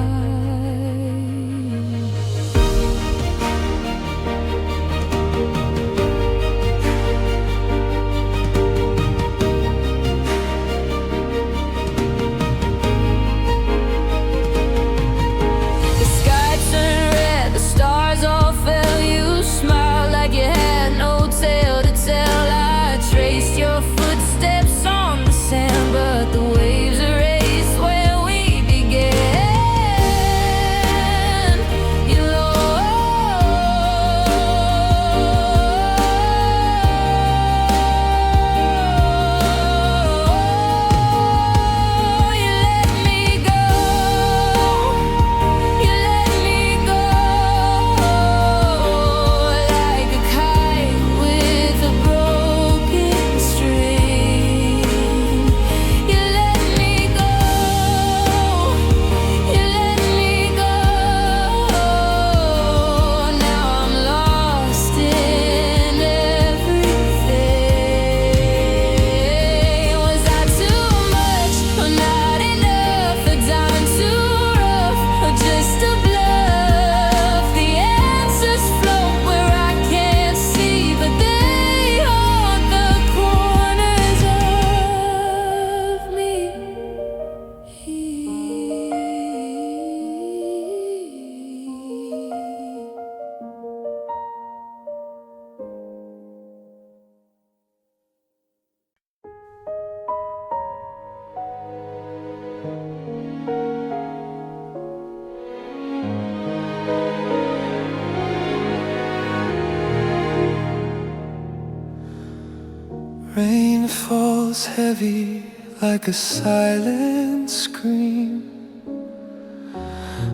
Rain falls heavy like a silent scream.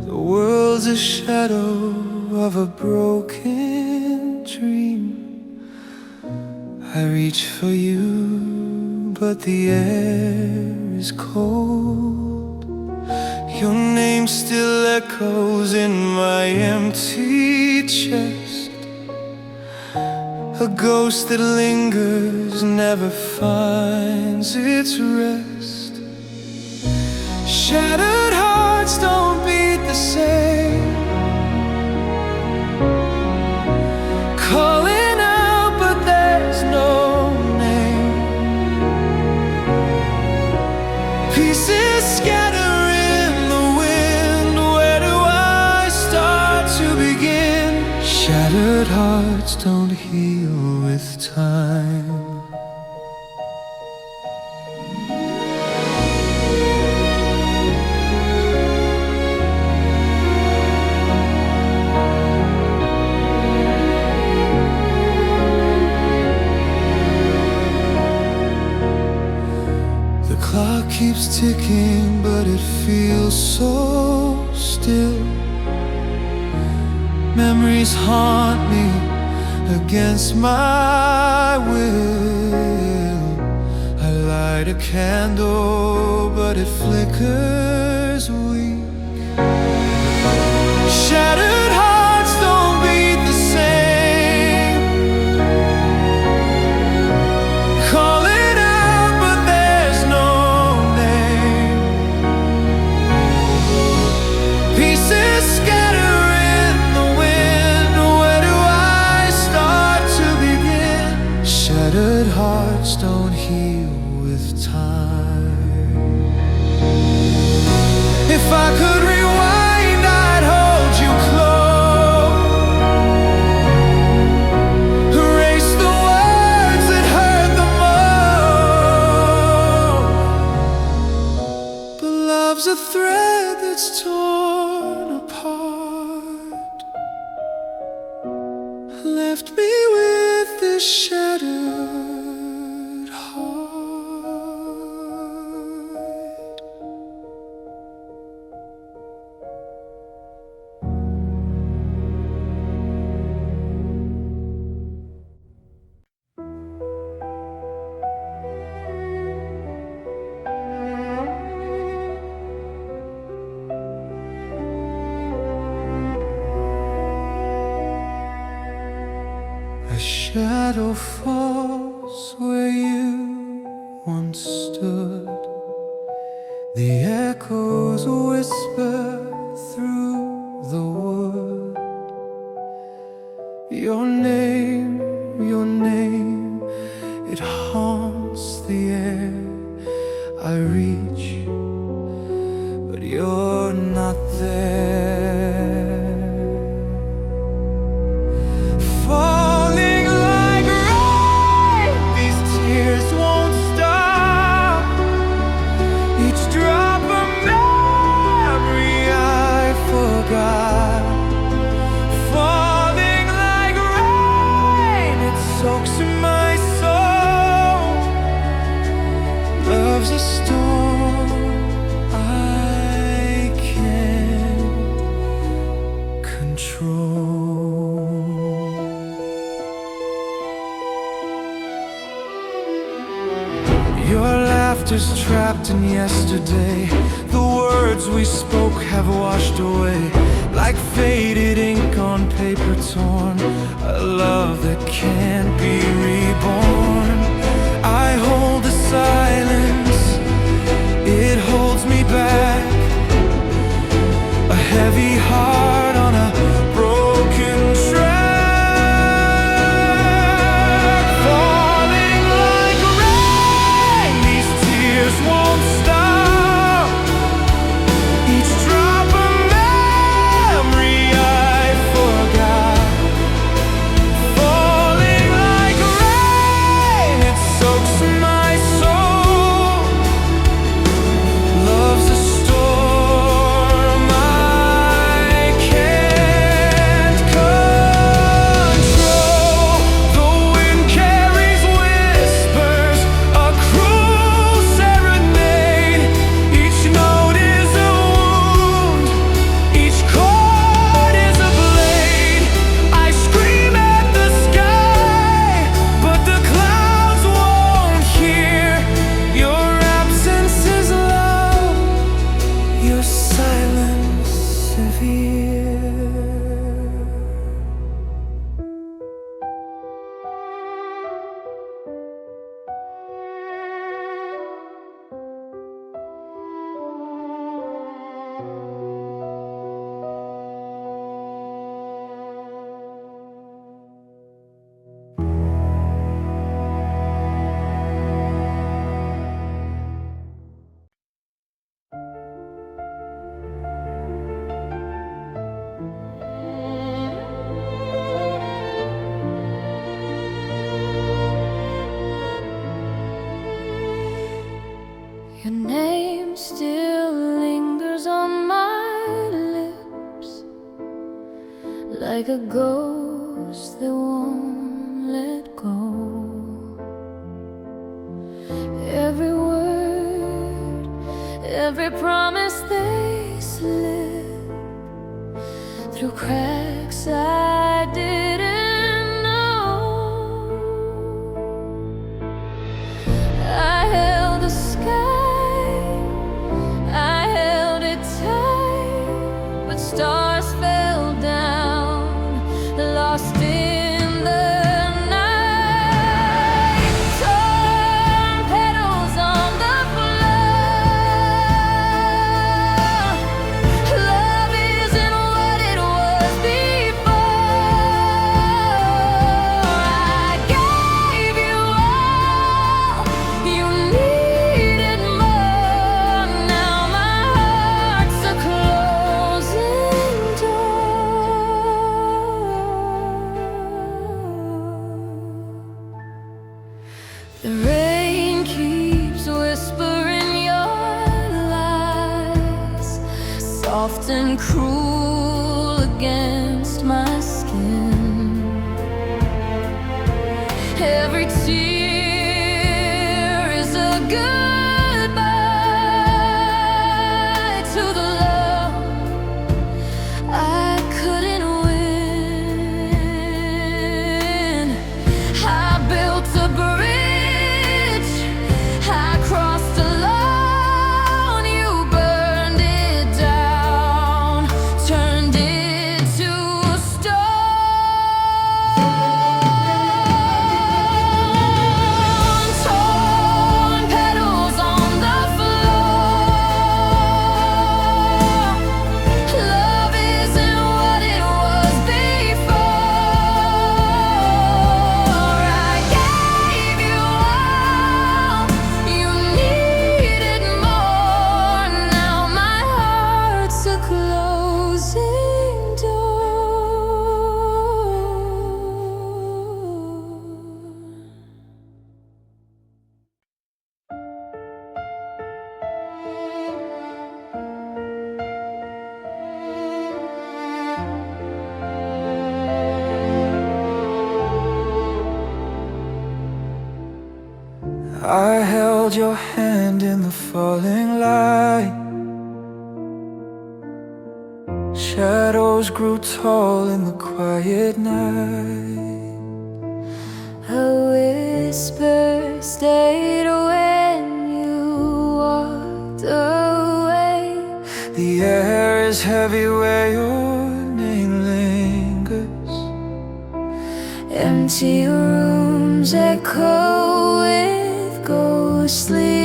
The world's a shadow of a broken dream. I reach for you, but the air is cold. Your name still echoes in my empty chest. A ghost that lingers never finds its rest. Shattered hearts don't beat the same. Calling out but there's no name. Pieces scatter in the wind. Where do I start to begin? Shattered hearts don't heal with time. The clock keeps ticking, but it feels so still. Memories haunt me against my will. I light a candle, but it flickers weak. Shattered hearts don't beat the same. Calling out, but there's no name. Pieces scatter in the wind. Where do I start to begin? Shattered hearts don't heal with time. If I could rewind, I'd hold you close. Erase the words that hurt the most. But love's a thread that's torn apart, left me with this shattered heart. A shadow falls where you once stood. The echoes whisper through the wood. Your name, it haunts the air. I reach, but you're not there. Falling like rain, these tears won't stop. Each drop a memory I forgot. Falling like rain, it soaks in my soul. Love's a storm I can't control. Your laughter's trapped in yesterday. The words we spoke have washed away like faded ink on paper torn. A love that can't be reborn. I hold the silence, it holds me back. A heavy heart on a broken track. Falling like rain, these tears won't stop. Each drop a memory I forgot. Falling like rain, it soaks in my soul. Love's a your silence severe. Your name still lingers on my lips, like a ghost that won't let go. Every word, every promise, they slip through cracks I didn't know. I held the sky, stars fell down, lost in the night. Torn petals on the floor. Love isn't what it was before. I gave you all you needed more. Now my heart's a closing. The rain keeps whispering your lies, soft and cruel against my skin. Every tear is a goodbye to the love I couldn't win. I built a bridge, I crossed alone, you burned it down, turned it to stone. Torn petals on the floor. Love isn't what it was before. I gave you all you needed more. Now my heart's a closing door. I held your hand in the falling light. Shadows grew tall in the quiet night. A whisper stayed when you walked away. The air is heavy where your name lingers. Empty rooms echo with ghostly